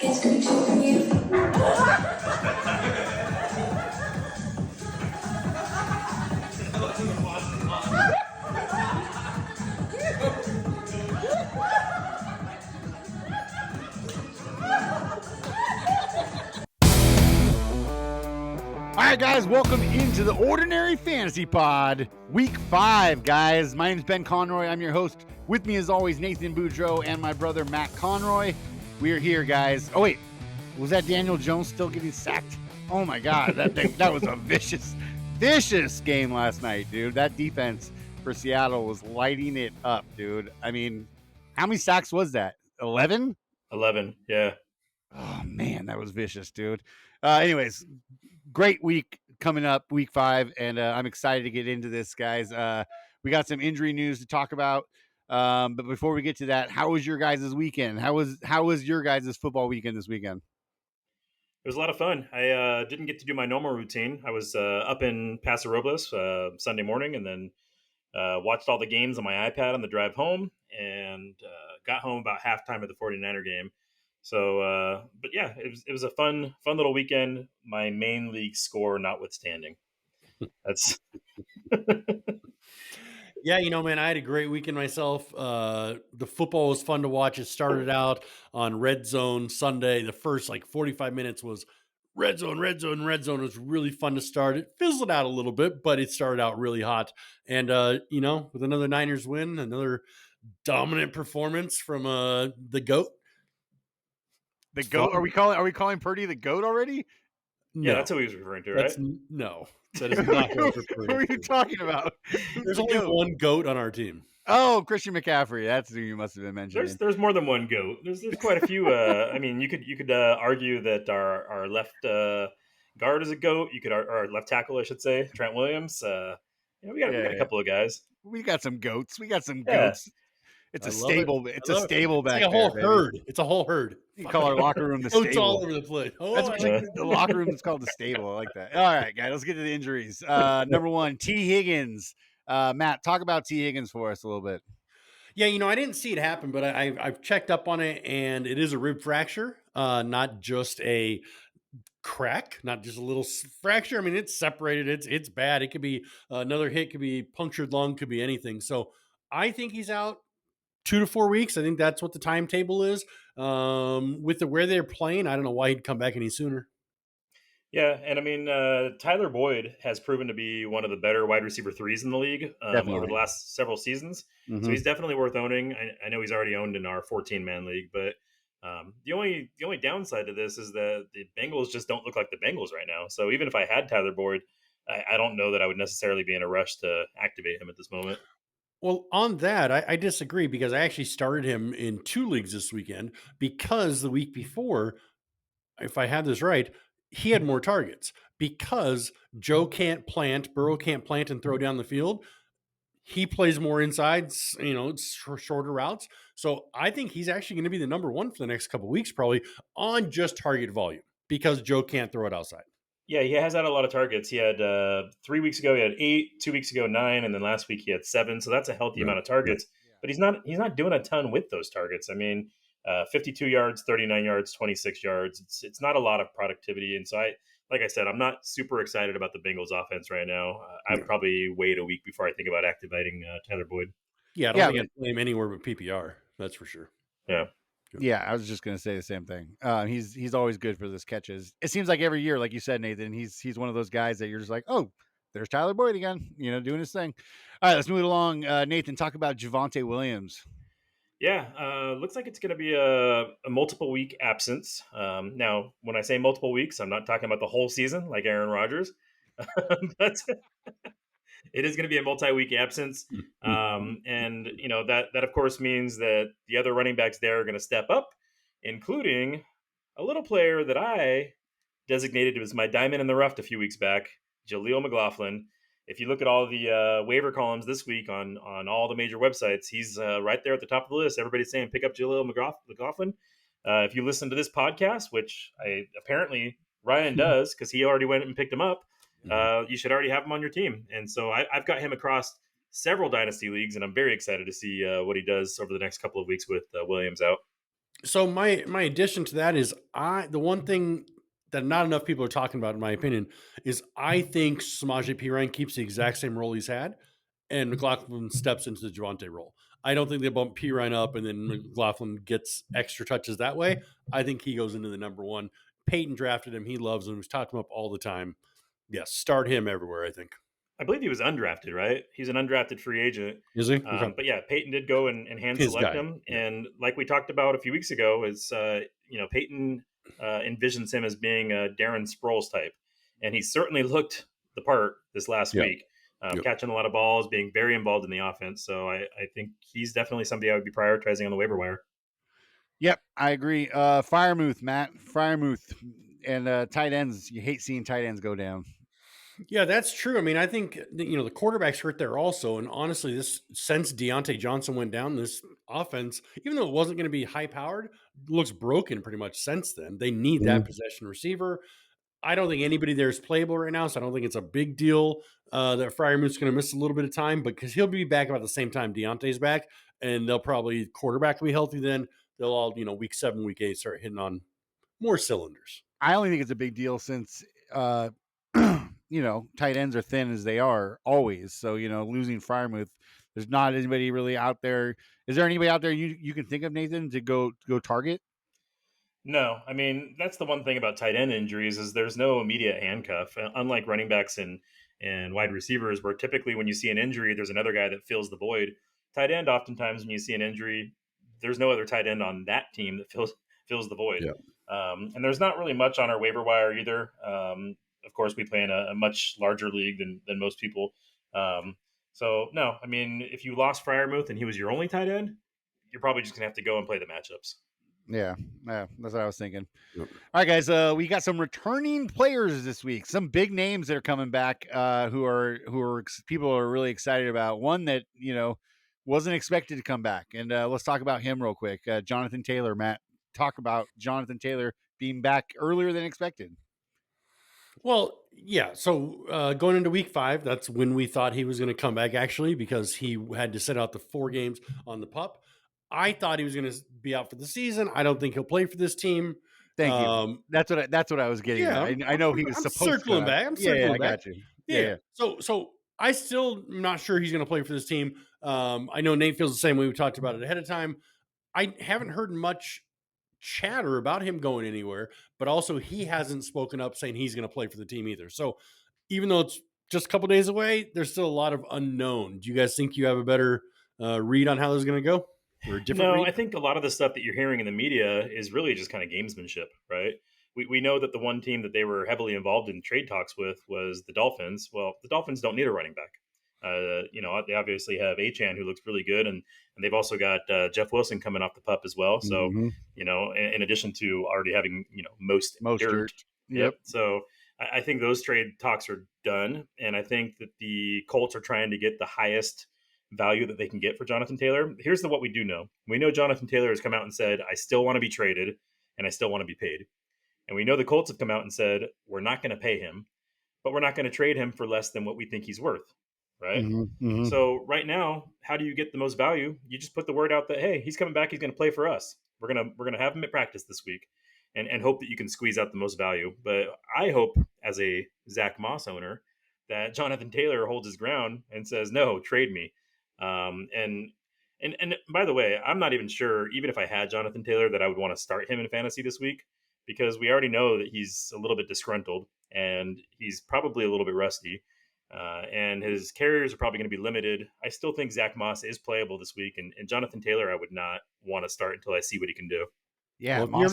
It's good to from you. All right, guys, welcome into the Ordinary Fantasy Pod, Week 5, guys. My name is Ben Conroy. I'm your host. With me, as always, Nathan Boudreau and my brother, Matt Conroy. We are here, guys. Oh, wait. Was that Daniel Jones still getting sacked? Oh, my God. That was a vicious game last night, dude. That defense for Seattle was lighting it up, dude. I mean, how many sacks was that? 11? 11, yeah. Oh, man, that was vicious, dude. Anyways, great week coming up, week 5, and I'm excited to get into this, guys. We got some injury news to talk about, but before we get to that, how was your guys' weekend? How was your guys' football weekend this weekend? It was a lot of fun. I didn't get to do my normal routine. I was up in Paso Robles Sunday morning, and then watched all the games on my iPad on the drive home, and got home about halftime of the 49er game. So, but yeah, it was a fun little weekend. My main league score notwithstanding. That's Yeah, man, I had a great weekend myself. The football was fun to watch. It started out on Red Zone Sunday. The first 45 minutes was Red Zone, Red Zone, Red Zone. It was really fun to start. It fizzled out a little bit, but it started out really hot. And, with another Niners win, another dominant performance from the GOAT. The GOAT? Are we calling Purdy the GOAT already? Yeah, that's what he was referring to, right? No, that is not what What are you talking about? There's only one GOAT on our team. Oh, Christian McCaffrey. That's who you must have been mentioning. There's more than one GOAT. There's quite a few. I mean, you could argue that our left guard is a GOAT. You could our left tackle, I should say, Trent Williams. We got a couple of guys. We got some goats. Goats. It's a stable. It's a stable back there. It's like a whole herd. It's a whole herd. You can call our locker room the Goats stable. all over the place. The locker room is called the stable. I like that. All right, guys, let's get to the injuries. Number 1, T. Higgins. Matt, talk about T. Higgins for us a little bit. Yeah, I didn't see it happen, but I've checked up on it, and it is a rib fracture, not just a crack, not just a little fracture. I mean, it's separated. It's bad. It could be another hit, could be punctured lung, could be anything. So I think he's out 2 to 4 weeks. I think that's what the timetable is. With where they're playing, I don't know why he'd come back any sooner. Yeah, and I mean, Tyler Boyd has proven to be one of the better wide receiver threes in the league over the last several seasons. Mm-hmm. So he's definitely worth owning. I know he's already owned in our 14-man league, but the only downside to this is that the Bengals just don't look like the Bengals right now. So even if I had Tyler Boyd, I don't know that I would necessarily be in a rush to activate him at this moment. Well, on that, I disagree because I actually started him in 2 leagues this weekend because the week before, if I had this right, he had more targets because Burrow can't plant and throw down the field. He plays more inside, shorter routes. So I think he's actually going to be the number 1 for the next couple of weeks, probably on just target volume because Joe can't throw it outside. Yeah, he has had a lot of targets. He had 3 weeks ago, he had 8, 2 weeks ago, 9, and then last week he had 7. So that's a healthy amount of targets. Yeah. But he's not doing a ton with those targets. I mean, 52 yards, 39 yards, 26 yards. It's not a lot of productivity. And so like I said, I'm not super excited about the Bengals offense right now. I'd probably wait a week before I think about activating Tyler Boyd. Yeah, I don't think I'd play him anywhere but PPR. That's for sure. Yeah. Yeah, I was just going to say the same thing. He's always good for those catches. It seems like every year, like you said, Nathan, he's one of those guys that you're just like, oh, there's Tyler Boyd again, doing his thing. All right, let's move it along. Nathan, talk about Javonte Williams. Yeah, looks like it's going to be a multiple week absence. Now, when I say multiple weeks, I'm not talking about the whole season like Aaron Rodgers, but it is going to be a multi-week absence. And, that of course means that the other running backs there are going to step up, including a little player that I designated as my diamond in the rough a few weeks back, Jaleel McLaughlin. If you look at all the waiver columns this week on all the major websites, he's right there at the top of the list. Everybody's saying pick up Jaleel McLaughlin. If you listen to this podcast, which apparently Ryan does because he already went and picked him up, you should already have him on your team. And so I've got him across several dynasty leagues, and I'm very excited to see what he does over the next couple of weeks with Williams out. So my addition to that is the one thing that not enough people are talking about, in my opinion, is I think Samaje Perine keeps the exact same role he's had, and McLaughlin steps into the Javante role. I don't think they bump Perine up and then McLaughlin gets extra touches that way. I think he goes into the number one. Peyton drafted him. He loves him. He's talked him up all the time. Yes, start him everywhere, I think. I believe he was undrafted, right? He's an undrafted free agent. Is he? Okay. But yeah, Peyton did go and hand His select guy. him. Yeah. And like we talked about a few weeks ago, is Peyton envisions him as being a Darren Sproles type, and he certainly looked the part this last Yeah. week, Yep. catching a lot of balls, being very involved in the offense. So I think he's definitely somebody I would be prioritizing on the waiver wire. Yep, I agree. Firemouth, Matt. Firemouth. And tight ends. You hate seeing tight ends go down. Yeah, that's true. I mean, I think the quarterback's hurt there also, and honestly, this since Deontay Johnson went down, this offense, even though it wasn't going to be high powered, looks broken pretty much since then. They need that possession receiver. I don't think anybody there is playable right now, so I don't think it's a big deal that Fryermuth's going to miss a little bit of time, but because he'll be back about the same time Deontay's back, and they'll probably quarterback will be healthy then. They'll all week 7, week 8 start hitting on more cylinders. I only think it's a big deal since tight ends are thin as they are always. So, losing Firemouth, there's not anybody really out there. Is there anybody out there you can think of, Nathan, to go target? No, I mean that's the one thing about tight end injuries is there's no immediate handcuff. Unlike running backs and wide receivers, where typically when you see an injury, there's another guy that fills the void. Tight end, oftentimes when you see an injury, there's no other tight end on that team that fills the void. Yeah. And there's not really much on our waiver wire either. Of course, we play in a much larger league than most people. So no, I mean if you lost Fryermuth and he was your only tight end, you're probably just gonna have to go and play the matchups. Yeah, that's what I was thinking. Yep. All right, guys, we got some returning players this week. Some big names that are coming back, who are people are really excited about. One that wasn't expected to come back, and let's talk about him real quick. Jonathan Taylor, Matt. Talk about Jonathan Taylor being back earlier than expected. Well, yeah. So going into week 5, that's when we thought he was going to come back, actually, because he had to sit out the 4 games on the pup. I thought he was going to be out for the season. I don't think he'll play for this team. Thank you. That's what I was getting Yeah, at. I know he was I'm supposed circling to. back. I'm Yeah, circling I back. got you. Yeah. Yeah. So I still am not sure he's going to play for this team. I know Nate feels the same way. We talked about it ahead of time. I haven't heard much chatter about him going anywhere, but also he hasn't spoken up saying he's going to play for the team either. So even though it's just a couple days away, there's still a lot of unknown. Do you guys think you have a better read on how this is going to go, or a different No, read? I think a lot of the stuff that you're hearing in the media is really just kind of gamesmanship, right? We know that the one team that they were heavily involved in trade talks with was the Dolphins. Well, the Dolphins don't need a running back. They obviously have Achan who looks really good, and they've also got Jeff Wilson coming off the pup as well. So, Mm-hmm. in addition to already having most dirt. Yep. So I think those trade talks are done, and I think that the Colts are trying to get the highest value that they can get for Jonathan Taylor. Here's what we do know. We know Jonathan Taylor has come out and said, I still want to be traded and I still want to be paid. And we know the Colts have come out and said, we're not going to pay him, but we're not going to trade him for less than what we think he's worth. Right. Mm-hmm. So right now, how do you get the most value? You just put the word out that, hey, he's coming back. He's going to play for us. We're going to have him at practice this week and hope that you can squeeze out the most value. But I hope as a Zach Moss owner that Jonathan Taylor holds his ground and says, no, trade me. And by the way, I'm not even sure, even if I had Jonathan Taylor, that I would want to start him in fantasy this week because we already know that he's a little bit disgruntled and he's probably a little bit rusty. And his carriers are probably going to be limited. I still think Zach Moss is playable this week, and Jonathan Taylor I would not want to start until I see what he can do. Yeah, Well,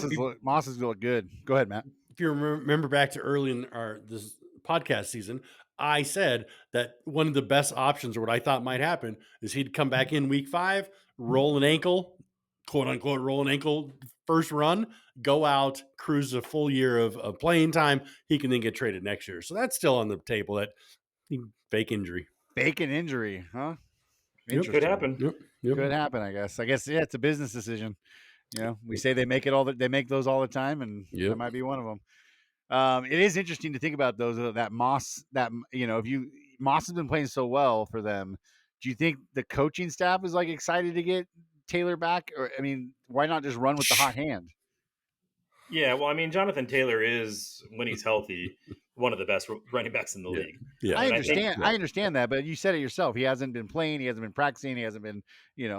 Moss is look good. Go ahead, Matt. if you remember back to early in this podcast season, I said that one of the best options, or what I thought might happen, is he'd come back in week 5, roll an ankle, quote unquote, roll an ankle first run, go out, cruise a full year of playing time. He can then get traded next year. So that's still on the table. That fake injury. Fake an injury, huh? Yep. Could happen. Yep. Could happen, I guess. Yeah, it's a business decision. We say they make those all the time, and that might be one of them. It is interesting to think about those that Moss. If Moss has been playing so well for them, do you think the coaching staff is like excited to get Taylor back? Or I mean, why not just run with the hot hand? Yeah, well, I mean, Jonathan Taylor is, when he's healthy, one of the best running backs in the Yeah. league. Yeah. I And I think, understand. I understand that, but you said it yourself. He hasn't been playing. He hasn't been practicing. He hasn't been,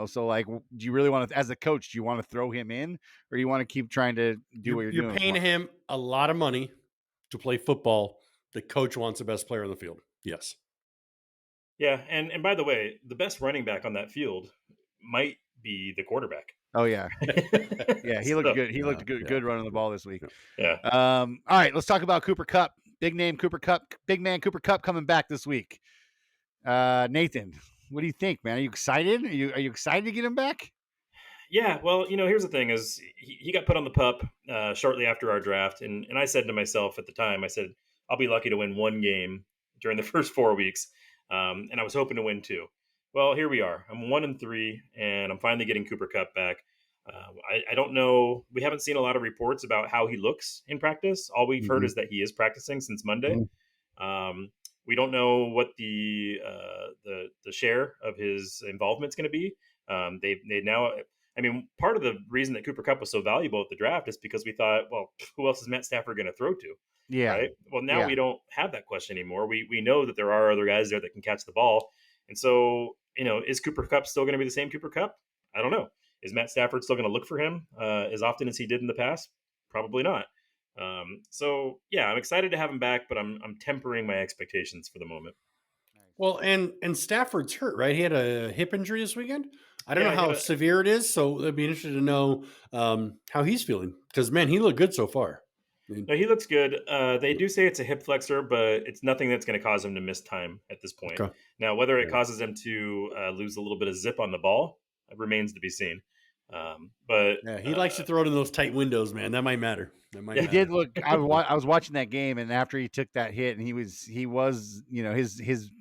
So, like, do you really want to, as a coach, do you want to throw him in, or do you want to keep trying to do what you're You're doing? paying him a lot of money to play football. The coach wants the best player on the field. Yes. yeah, and by the way, the best running back on that field might be the quarterback. Oh yeah, yeah. He looked So, good. He looked Yeah. good running the ball this week. yeah. All right, let's talk about Cooper Cup. Big name Cooper Cup. Big man Cooper Cup coming back this week. Nathan, what do you think, man? Are you excited? Are you excited to get him back? Yeah, well, here's the thing: is he got put on the pup shortly after our draft, and I said to myself at the time, I said, I'll be lucky to win one game during the first 4 weeks, and I was hoping to win two. Well, here we are. I'm 1-3, and I'm finally getting Cooper Cup back. I don't know. We haven't seen a lot of reports about how he looks in practice. All we've heard Mhm. is that he is practicing since Monday. Mhm. We don't know what the share of his involvement is going to be. They now. I mean, part of the reason that Cooper Cup was so valuable at the draft is because we thought, well, who else is Matt Stafford going to throw to? Yeah, Right. Well, now yeah. we don't have that question anymore. We know that there are other guys there that can catch the ball, and so is Cooper Cup still going to be the same Cooper Cup? I don't know. Is Matt Stafford still going to look for him as often as he did in the past? Probably not. So yeah, I'm excited to have him back, but I'm tempering my expectations for the moment. Well, and Stafford's hurt, right? He had a hip injury this weekend. I don't know Yeah, he had how a severe it is, so it'd be interesting to know how he's feeling. Because man, he looked good so far. I mean, No, he looks good. They do say it's a hip flexor, but it's nothing that's going to cause him to miss time at this point. okay. Now, whether it Yeah. causes him to lose a little bit of zip on the ball remains to be seen. But Yeah, he likes to throw it in those tight windows, man. That might matter. That might yeah, He matter. did look. I was watching that game, and after he took that hit, and he was his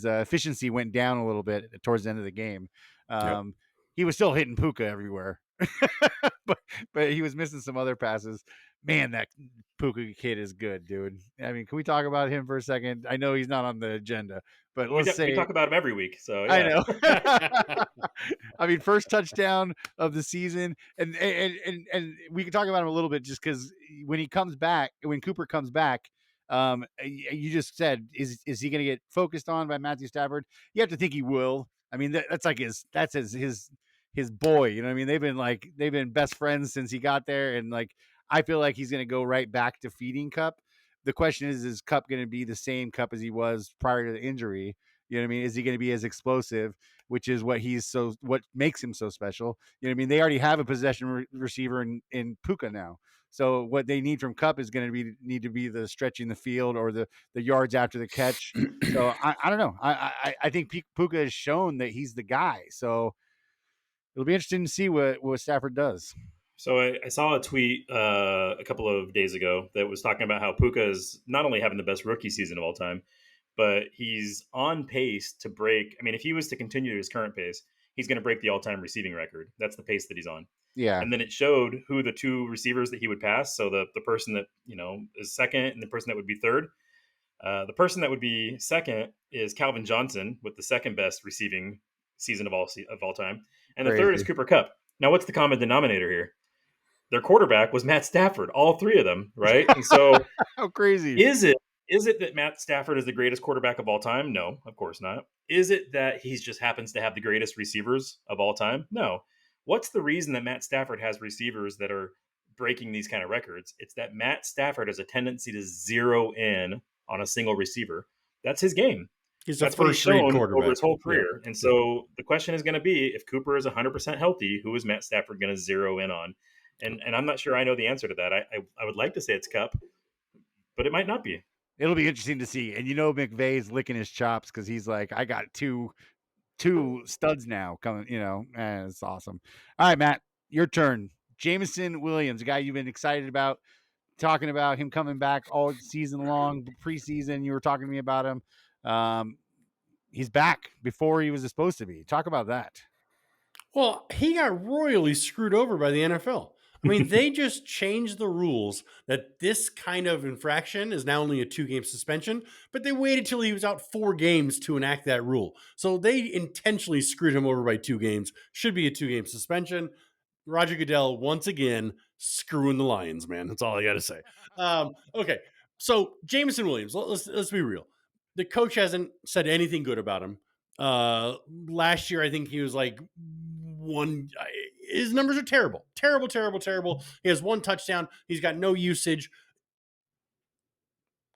efficiency went down a little bit towards the end of the game. Yep. He was still hitting Puka everywhere, but he was missing some other passes. Man, that Puka kid is good, dude. I mean, can we talk about him for a second? I know he's not on the agenda, but well, let's we say talk about him every week. So I yeah, know. I mean, first touchdown of the season, and we can talk about him a little bit just because when he comes back, when Cooper comes back, you just said is he going to get focused on by Matthew Stafford? You have to think he will. I mean, that's like his boy. You know what I mean? They've been best friends since he got there, and like I feel like he's going to go right back to feeding Cup. The question is Cup going to be the same Cup as he was prior to the injury? You know what I mean? Is he going to be as explosive, which is what makes him so special? You know what I mean? They already have a possession receiver in Puka now. So what they need from Cup is going to need to be the stretching the field or the yards after the catch. So I don't know. I think Puka has shown that he's the guy. So it'll be interesting to see what Stafford does. So I saw a tweet a couple of days ago that was talking about how Puka is not only having the best rookie season of all time, but he's on pace to break. I mean, if he was to continue his current pace, he's going to break the all-time receiving record. That's the pace that he's on. Yeah, And then it showed who the two receivers that he would pass. So the person that is second and the person that would be third. The person that would be second is Calvin Johnson with the second best receiving season of all time, and the third is crazy. Cooper Cup. Now, what's the common denominator here? Their quarterback was Matt Stafford, all three of them, right? And so How crazy! is it that Matt Stafford is the greatest quarterback of all time? No, of course not. Is it that he just happens to have the greatest receivers of all time? No. What's the reason that Matt Stafford has receivers that are breaking these kind of records? It's that Matt Stafford has a tendency to zero in on a single receiver. That's his game. He's a That's what he's first read shown over quarterback. his whole Yeah. career. And so the question is going to be, if Cooper is 100% healthy, who is Matt Stafford going to zero in on? And I'm not sure I know the answer to that. I would like to say it's Cup, but it might not be. It'll be interesting to see. And McVay's licking his chops because he's like, I got two studs now coming. It's awesome. All right, Matt, your turn. Jameson Williams, a guy you've been excited about, talking about him coming back all season long, preseason. You were talking to me about him. He's back before he was supposed to be. Talk about that. Well, he got royally screwed over by the NFL. I mean, they just changed the rules that this kind of infraction is now only a 2-game suspension, but they waited till he was out 4 games to enact that rule. So they intentionally screwed him over by 2 games. Should be a 2-game suspension. Roger Goodell, once again, screwing the Lions, man. That's all I got to say. Okay. So Jameson Williams, let's be real. The coach hasn't said anything good about him. Last year, I think he was like his numbers are terrible. Terrible, terrible, terrible. He has 1 touchdown. He's got no usage.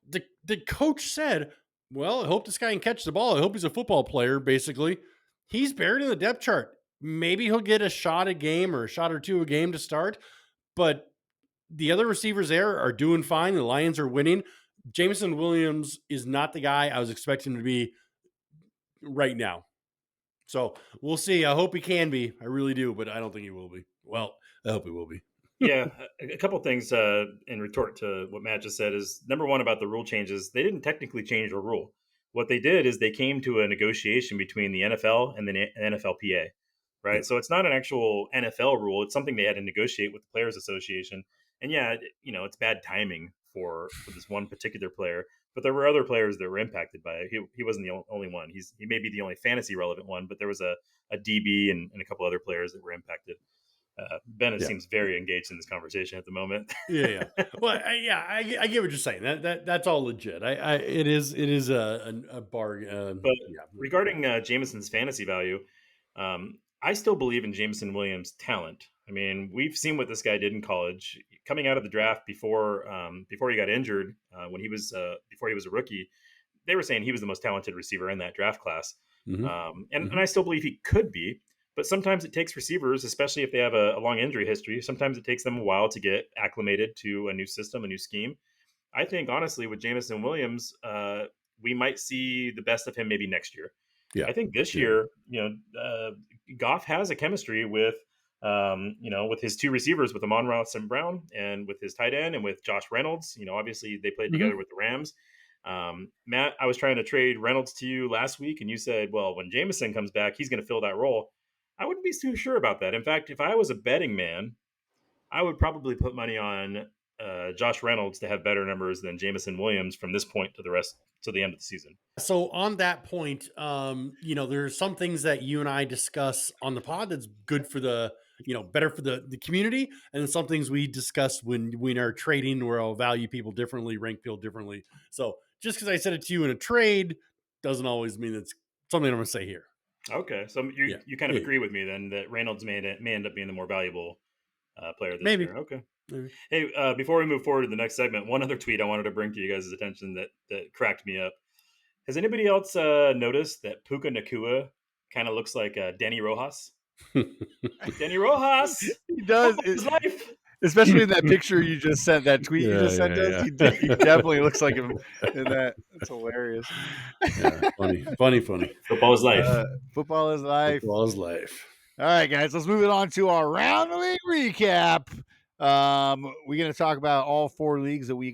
The coach said, well, I hope this guy can catch the ball. I hope he's a football player, basically. He's buried in the depth chart. Maybe he'll get a shot a game or a shot or 2 a game to start, but the other receivers there are doing fine. The Lions are winning. Jameson Williams is not the guy I was expecting him to be right now. So we'll see. I hope he can be. I really do, but I don't think he will be. Well, I hope he will be. Yeah, a couple things in retort to what Matt just said is number one about the rule changes. They didn't technically change a rule. What they did is they came to a negotiation between the NFL and the NFLPA, right? Yeah. So it's not an actual NFL rule. It's something they had to negotiate with the Players Association. And yeah, it's bad timing for this one particular player, but there were other players that were impacted by it. He wasn't the only one. He may be the only fantasy relevant one, but there was a DB and a couple other players that were impacted. Bennett seems very engaged in this conversation at the moment. Yeah. Well, I get what you're saying. That's all legit. It is a bargain. But regarding Jameson's fantasy value, I still believe in Jameson Williams' talent. I mean, we've seen what this guy did in college. Coming out of the draft before he got injured, when he was before he was a rookie, they were saying he was the most talented receiver in that draft class. Mm-hmm. And I still believe he could be. But sometimes it takes receivers, especially if they have a long injury history, sometimes it takes them a while to get acclimated to a new system, a new scheme. I think, honestly, with Jameson Williams, we might see the best of him maybe next year. Yeah. I think this year, Goff has a chemistry with, with his 2 receivers, with Amon-Ra St. Brown and with his tight end and with Josh Reynolds. Obviously they played together with the Rams. Matt, I was trying to trade Reynolds to you last week, and you said, well, when Jameson comes back, he's going to fill that role. I wouldn't be too sure about that. In fact, if I was a betting man, I would probably put money on Josh Reynolds to have better numbers than Jameson Williams from this point to the end of the season. So on that point, there's some things that you and I discuss on the pod that's good for better for the community, and then some things we discuss when we are trading where I'll value people differently, rank people differently. So just because I said it to you in a trade doesn't always mean it's something I'm going to say here. Okay, so you kind of agree with me then that Reynolds may end up being the more valuable player this year. Okay. Maybe. Hey, before we move forward to the next segment, one other tweet I wanted to bring to you guys' attention that cracked me up. Has anybody else noticed that Puka Nacua kind of looks like Danny Rojas? Danny Rojas! He does. His life. Especially in that picture you just sent, that tweet you just sent us. He definitely looks like him in that. That's hilarious. Yeah, funny. Football is life. Football is life. Football is life. All right, guys, let's move it on to our round the league recap. We're going to talk about all 4 leagues that we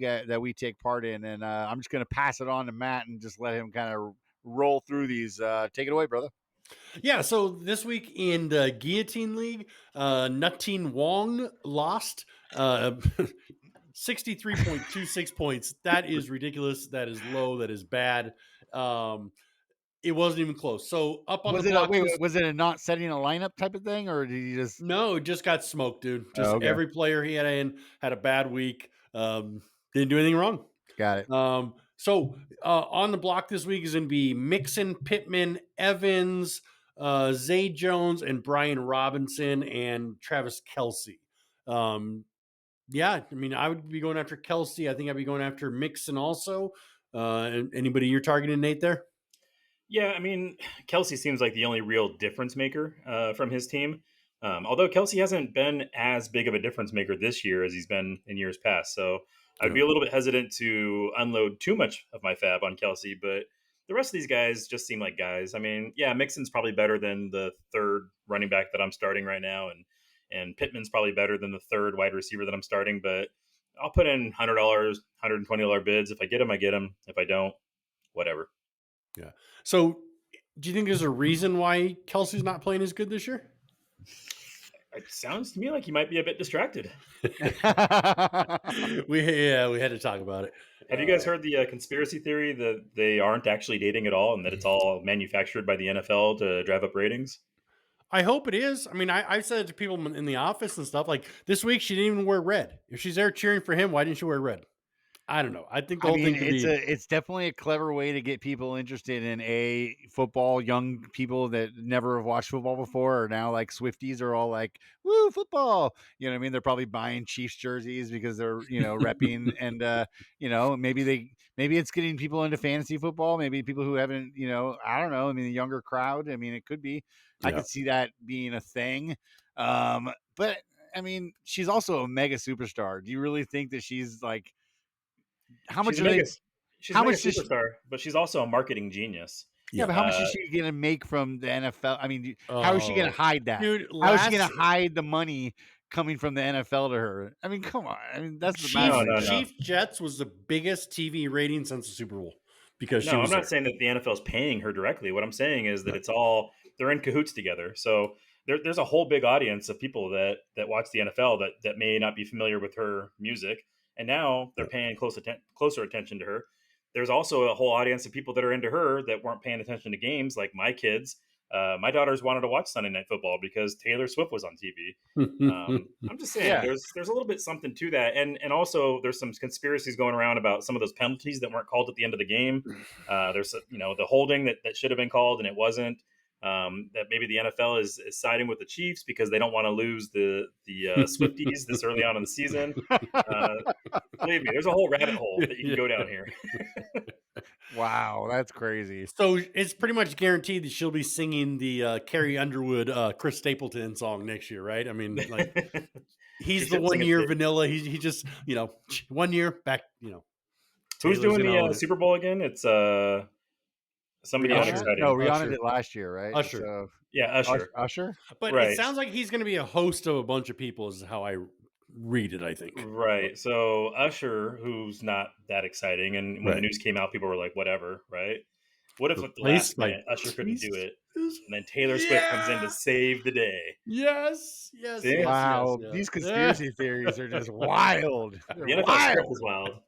take part in, and I'm just going to pass it on to Matt and just let him kind of roll through these. Take it away, brother. Yeah, so this week in the Guillotine League, Nutin Wong lost 63.26 points. That is ridiculous. That is low. That is bad. It wasn't even close. So up on was the block. Was it a not setting a lineup type of thing, or did he just? No, it just got smoked, dude. Just every player he had had a bad week. Didn't do anything wrong. Got it. So on the block this week is going to be Mixon, Pittman, Evans, Zay Jones, and Brian Robinson, and Travis Kelce. I mean, I would be going after Kelce. I think I'd be going after Mixon also. Anybody you're targeting, Nate, there? Yeah, I mean, Kelce seems like the only real difference maker from his team. Although Kelce hasn't been as big of a difference maker this year as he's been in years past. So I'd be a little bit hesitant to unload too much of my fab on Kelce, but the rest of these guys just seem like guys. I mean, yeah, Mixon's probably better than the 3rd running back that I'm starting right now, and Pittman's probably better than the 3rd wide receiver that I'm starting, but I'll put in $100, $120 bids. If I get them, I get them. If I don't, whatever. Yeah. So do you think there's a reason why Kelce's not playing as good this year? It sounds to me like you might be a bit distracted. We had to talk about it. Have you guys heard the conspiracy theory that they aren't actually dating at all and that it's all manufactured by the NFL to drive up ratings? I hope it is. I mean, I've said it to people in the office and stuff. Like this week, she didn't even wear red. If she's there cheering for him, why didn't she wear red? I don't know. I think the I whole mean, thing could be. it's definitely a clever way to get people interested in football. Young people that never have watched football before are now like Swifties are all like, "Woo, football!" You know what I mean? They're probably buying Chiefs jerseys because they're repping, and maybe it's getting people into fantasy football. Maybe people who haven't, I don't know. I mean, the younger crowd. I mean, it could be. I Yeah. could see that being a thing. But I mean, she's also a mega superstar. Do you really think that she's like? How She's much a are mega they? she's a How mega much does she? superstar, but she's also a marketing genius. Yeah, Yeah. but how much is Uh, she gonna make from the NFL? I mean, how is she gonna Oh, hide that? dude, How is she gonna last hide the money coming from the NFL to her? I mean, come on. I mean, that's the matter no, Chief right no, there. no. Chief Jets was the biggest TV rating since the Super Bowl because she No, I'm was not there. saying that the NFL is paying her directly. What I'm saying is that Right. it's all they're in cahoots together. So there's a whole big audience of people that watch the NFL that may not be familiar with her music, and now they're Yeah. paying closer attention to her. There's also a whole audience of people that are into her that weren't paying attention to games, like my kids. My daughters wanted to watch Sunday Night Football because Taylor Swift was on TV. I'm just saying, Yeah. there's a little bit something to that, and also there's some conspiracies going around about some of those penalties that weren't called at the end of the game. There's the holding that should have been called and it wasn't. That maybe the NFL is siding with the Chiefs because they don't want to lose the Swifties this early on in the season. Uh, Believe me, there's a whole rabbit hole that you can Yeah. go down here. Wow, that's crazy. So it's pretty much guaranteed that she'll be singing the Carrie Underwood, Chris Stapleton song next year, right? I mean, like She he's the should sing 1 it. year vanilla. He just 1 year back. Who's Taylor's doing gonna the own it. Super Bowl again? It's somebody Rihanna? Usher, No, unexciting. Rihanna Usher, did last year, right? Usher. So Yeah, Usher. Usher? But it Right. sounds like he's going to be a host of a bunch of people. Is how I read it. I think. Right. So Usher, who's not that exciting, and when the Right. news came out, people were like, "Whatever." Right. What if at the Replaced last by minute Usher couldn't do Jesus. it, and then Taylor Swift comes in to save the day? Yes. Yes. See? Yes. Wow, Yes. these Yeah. conspiracy theories are just wild. They're The NFL script wild. is wild.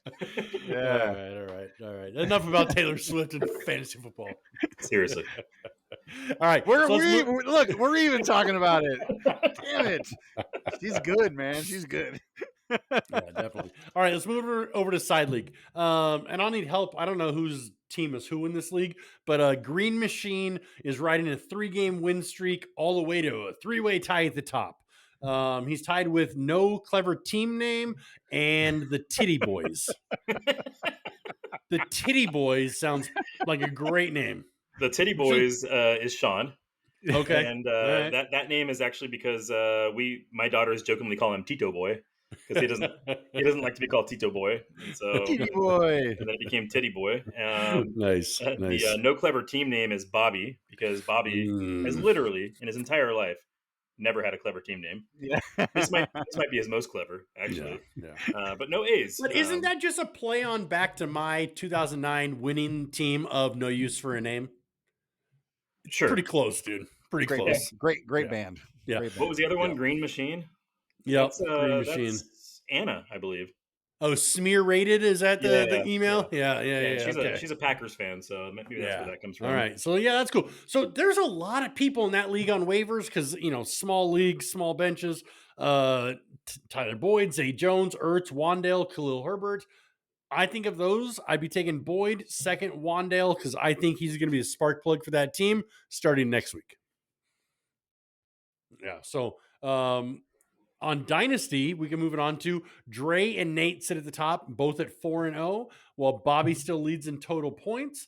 Yeah. All right. Enough about Taylor Swift and fantasy football. Seriously. All right. We're, So let's we move. look, we're even talking about it. Damn it. She's good, man. She's good. Yeah, definitely. All right, let's move over to side league. And I'll need help. I don't know whose team is who in this league, but Green Machine is riding a 3-game win streak all the way to a 3-way tie at the top. He's tied with No Clever Team Name and the Titty Boys. The Titty Boys sounds like a great name. The Titty Boys is Sean. Okay. And All right. that name is actually because my daughters jokingly call him Tito Boy because he doesn't like to be called Tito Boy, and so Kitty boy. and then it became Titty Boy. Nice. The no clever team name is Bobby because Bobby has literally in his entire life never had a clever team name. Yeah. This might be his most clever actually, Yeah. but no A's. But isn't that just a play on back to my 2009 winning team of No Use for a Name? sure? Pretty close, dude. Pretty Great close. band. Great Yeah. band. Yeah. Great band. What was the other one? Yeah. Green Machine. Yep. Green Machine. That's Anna, I believe. Oh, smear rated? Is that the email? Yeah. Okay. She's a Packers fan, so maybe that's where that comes from. All right. So yeah, that's cool. So there's a lot of people in that league on waivers because small leagues, small benches. Tyler Boyd, Zay Jones, Ertz, Wandale, Khalil Herbert. I think of those, I'd be taking Boyd second, Wandale, because I think he's going to be a spark plug for that team starting next week. Yeah. So on Dynasty, we can move it on to Dre and Nate sit at the top, both at 4-0, while Bobby still leads in total points.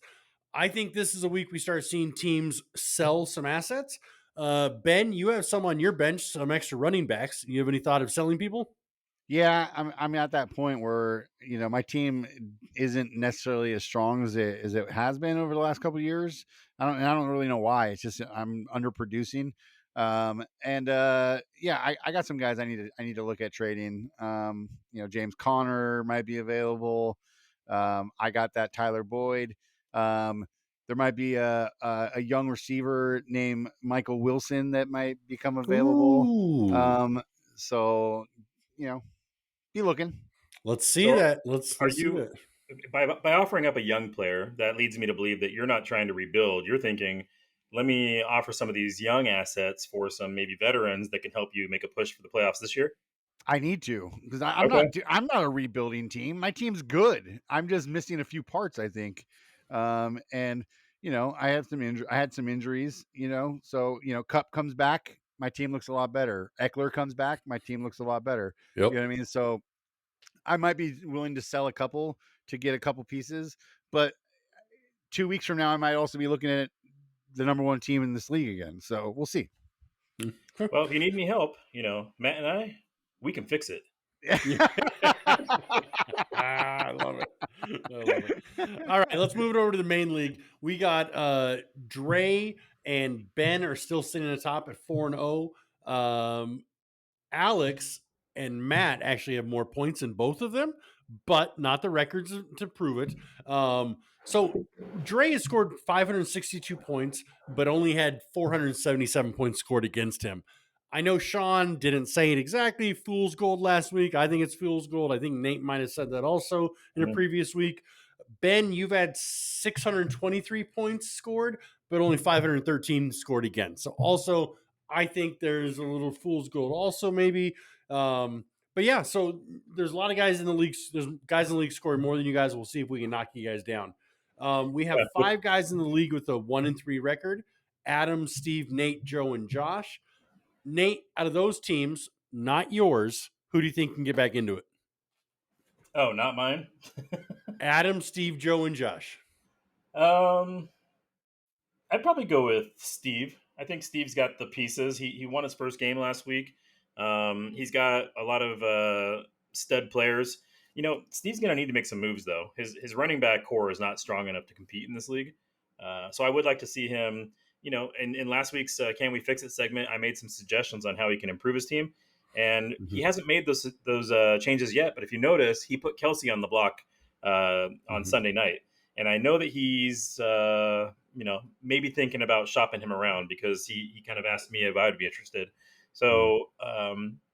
I think this is a week we start seeing teams sell some assets. Ben, you have some on your bench, some extra running backs. You have any thought of selling people? Yeah, I'm at that point where my team isn't necessarily as strong as it has been over the last couple of years. I don't really know why. It's just I'm underproducing. I got some guys I need to look at trading. James Conner might be available. I got that Tyler Boyd. There might be a young receiver named Michael Wilson that might become available. Ooh. So, be looking. Let's see So that. are Let's see you that. by offering up a young player, that leads me to believe that you're not trying to rebuild. You're thinking, let me offer some of these young assets for some maybe veterans that can help you make a push for the playoffs this year. I need to because Okay. I'm not a rebuilding team. My team's good. I'm just missing a few parts, I think. And I had some injuries. So Cup comes back, my team looks a lot better. Eckler comes back, my team looks a lot better. Yep. You know what I mean? So I might be willing to sell a couple to get a couple pieces, but 2 weeks from now, I might also be looking at the number one team in this league again. So we'll see. Well, if you need any help, Matt and we can fix it. I love it. I love it. All right, let's move it over to the main league. We got Dre and Ben are still sitting at the top at 4-0. Alex and Matt actually have more points than both of them, but not the records to prove it. So Dre has scored 562 points, but only had 477 points scored against him. I know Sean didn't say it exactly, fool's gold last week. I think it's fool's gold. I think Nate might have said that also in a previous week. Ben, you've had 623 points scored, but only 513 scored again. So also, I think there's a little fool's gold also maybe. But yeah, so there's a lot of guys in the league. There's guys in the league scoring more than you guys. We'll see if we can knock you guys down. We have Yeah. 5 guys in the league with a 1-3 record: Adam, Steve, Nate, Joe, and Josh. Nate, out of those teams, not yours, who do you think can get back into it? Oh, not mine. Adam, Steve, Joe, and Josh. um, I'd probably go with Steve. I think Steve's got the pieces. He won his first game last week. He's got a lot of stud players. Steve's going to need to make some moves though. His running back core is not strong enough to compete in this league. So I would like to see him. In last week's "Can We Fix It" segment, I made some suggestions on how he can improve his team, and he hasn't made those changes yet. But if you notice, he put Kelsey on the block on Sunday night, and I know that he's maybe thinking about shopping him around because he kind of asked me if I would be interested. So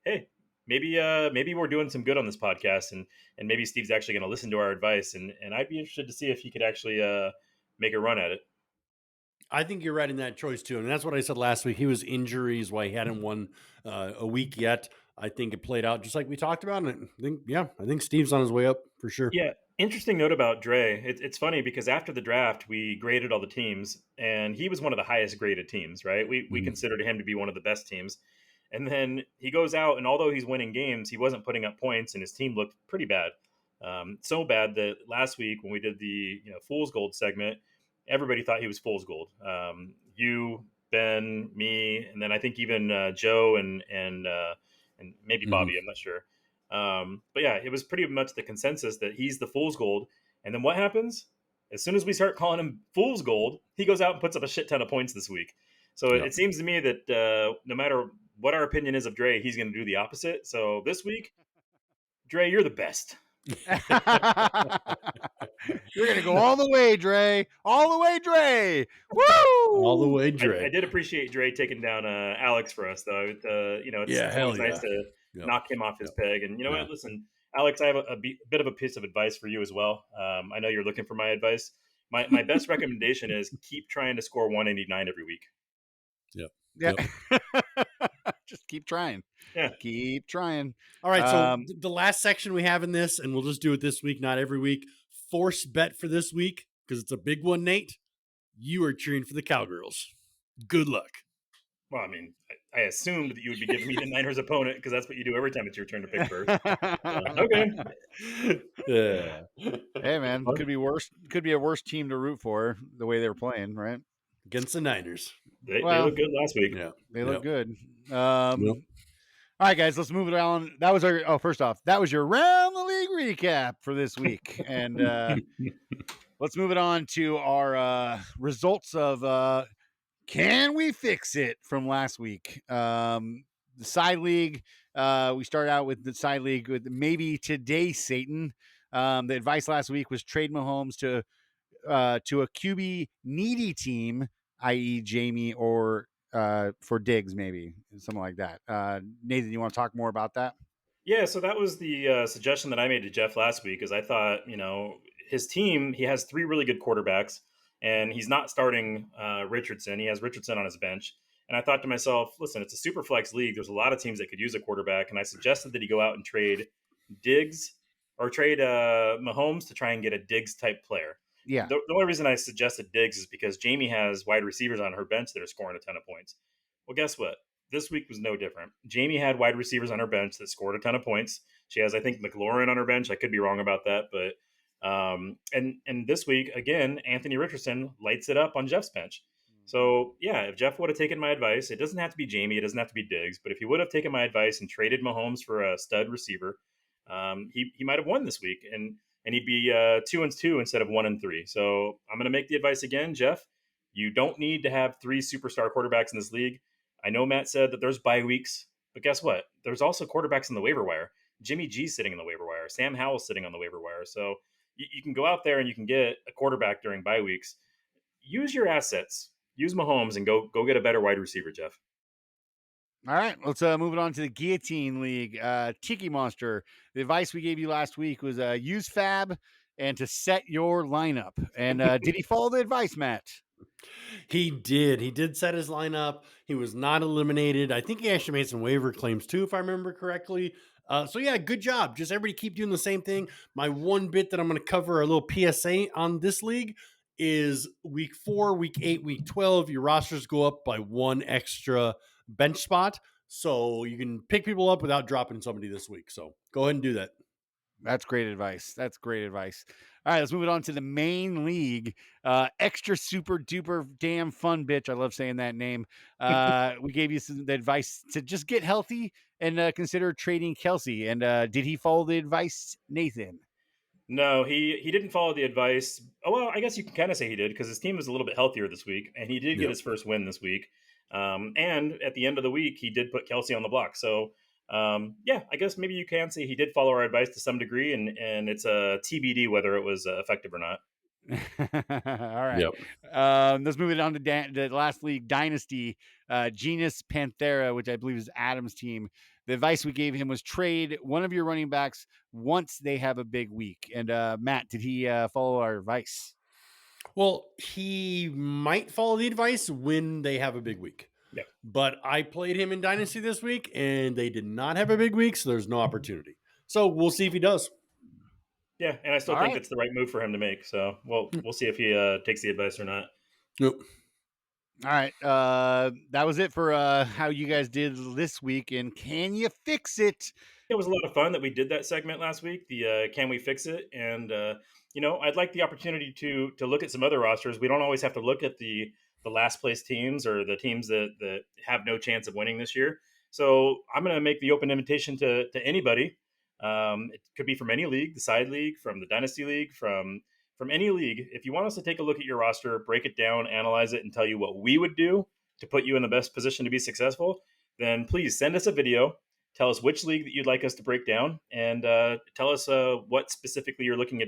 hey, maybe we're doing some good on this podcast, and maybe Steve's actually going to listen to our advice, and I'd be interested to see if he could actually make a run at it. I think you're right in that choice too, and that's what I said last week. He was injuries why he hadn't won a week yet. I think it played out just like we talked about, and I think Steve's on his way up for sure. Yeah, interesting note about Dre. It's funny because after the draft, we graded all the teams, and he was one of the highest graded teams. Right? We considered him to be one of the best teams, and then he goes out, and although he's winning games, he wasn't putting up points, and his team looked pretty bad. So bad that last week when we did the Fool's Gold segment, everybody thought he was Fool's Gold. You, Ben, me, and then I think even Joe and maybe Bobby. I'm not sure. But yeah, it was pretty much the consensus that he's the Fool's Gold. And then what happens? As soon as we start calling him Fool's Gold, he goes out and puts up a shit ton of points this week. So Yep. it seems to me that no matter what our opinion is of Dre, he's going to do the opposite. So this week, Dre, you're the best. You're gonna go all the way, Dre. All the way, Dre. Woo! All the way, Dre. I did appreciate Dre taking down Alex for us, though. It's hell always nice yeah. to Yep. knock him off his peg. And you know Yeah. what? Listen, Alex, I have a bit of a piece of advice for you as well. I know you're looking for my advice. My best recommendation is keep trying to score 189 every week. Yep. Yeah. Yep. Just keep trying. Yeah. Keep trying. All right. So the last section we have in this, and we'll just do it this week, not every week. Force bet for this week because it's a big one, Nate. You are cheering for the Cowgirls. Good luck. Well, I mean, I assumed that you would be giving me the Niners opponent because that's what you do every time it's your turn to pick first. Okay. Yeah. Hey man, could be worse. Could be a worse team to root for the way they're playing, right? Against the Niners. They Well, look good last week. Yeah. They look good. Yep. All right, guys, let's move it on. That was our. Oh, first off, that was your round the league recap for this week, and let's move it on to our results of Can We Fix It from last week. The side league. We started out with the side league with maybe today, Satan. The advice last week was trade Mahomes to to a QB needy team, i.e., Jamie or for Diggs, maybe something like that. Nathan, you want to talk more about that? Yeah, so that was the suggestion that I made to Jeff last week. Is I thought, his team, he has three really good quarterbacks, and he's not starting Richardson. He has Richardson on his bench, and I thought to myself, listen, it's a super flex league. There's a lot of teams that could use a quarterback, and I suggested that he go out and trade Diggs or trade Mahomes to try and get a Diggs type player. Yeah. The only reason I suggested Diggs is because Jamie has wide receivers on her bench that are scoring a ton of points. Well, guess what? This week was no different. Jamie had wide receivers on her bench that scored a ton of points. She has, I think, McLaurin on her bench. I could be wrong about that, but and this week again, Anthony Richardson lights it up on Jeff's bench. So yeah, if Jeff would have taken my advice, it doesn't have to be Jamie, it doesn't have to be Diggs, but if he would have taken my advice and traded Mahomes for a stud receiver, he might have won this week, and he'd be 2-2 instead of 1-3. So I'm going to make the advice again, Jeff. You don't need to have three superstar quarterbacks in this league. I know Matt said that there's bye weeks, but guess what? There's also quarterbacks in the waiver wire. Jimmy G's sitting in the waiver wire. Sam Howell's sitting on the waiver wire. So you can go out there and you can get a quarterback during bye weeks. Use your assets. Use Mahomes and go get a better wide receiver, Jeff. All right, let's move it on to the Guillotine League. Tiki Monster, the advice we gave you last week was use Fab and to set your lineup. And did he follow the advice, Matt? He did. He did set his lineup. He was not eliminated. I think he actually made some waiver claims too, if I remember correctly. So yeah, good job. Just everybody keep doing the same thing. My one bit that I'm going to cover, a little PSA on this league, is week 4, week 8, week 12. Your rosters go up by one extra bench spot. So you can pick people up without dropping somebody this week. So go ahead and do that. That's great advice. That's great advice. All right, let's move it on to the main league. Extra super duper damn fun bitch. I love saying that name. We gave you some advice to just get healthy and consider trading Kelsey. And did he follow the advice, Nathan? No, he didn't follow the advice. Oh, well, I guess you can kind of say he did because his team was a little bit healthier this week, and he did get his first win this week. And at the end of the week, he did put Kelsey on the block. So, yeah, I guess maybe you can say he did follow our advice to some degree, and it's a TBD whether it was effective or not. All right. Yep. Let's move it on to the last league, Dynasty, Genus Panthera, which I believe is Adam's team. The advice we gave him was trade one of your running backs once they have a big week. And Matt, did he follow our advice? Well, he might follow the advice when they have a big week. Yeah. But I played him in Dynasty this week, and they did not have a big week, so there's no opportunity. So we'll see if he does. Yeah, and I still think it's the right move for him to make. So we'll see if he takes the advice or not. Yep. All right. That was it for how you guys did this week. And can you fix it? It was a lot of fun that we did that segment last week. The can we fix it? And I'd like the opportunity to look at some other rosters. We don't always have to look at the last place teams or the teams that have no chance of winning this year. So I'm going to make the open invitation to anybody. It could be from any league, the side league, from the dynasty league, from any league. If you want us to take a look at your roster, break it down, analyze it, and tell you what we would do to put you in the best position to be successful, then please send us a video. Tell us which league that you'd like us to break down, and tell us what specifically you're looking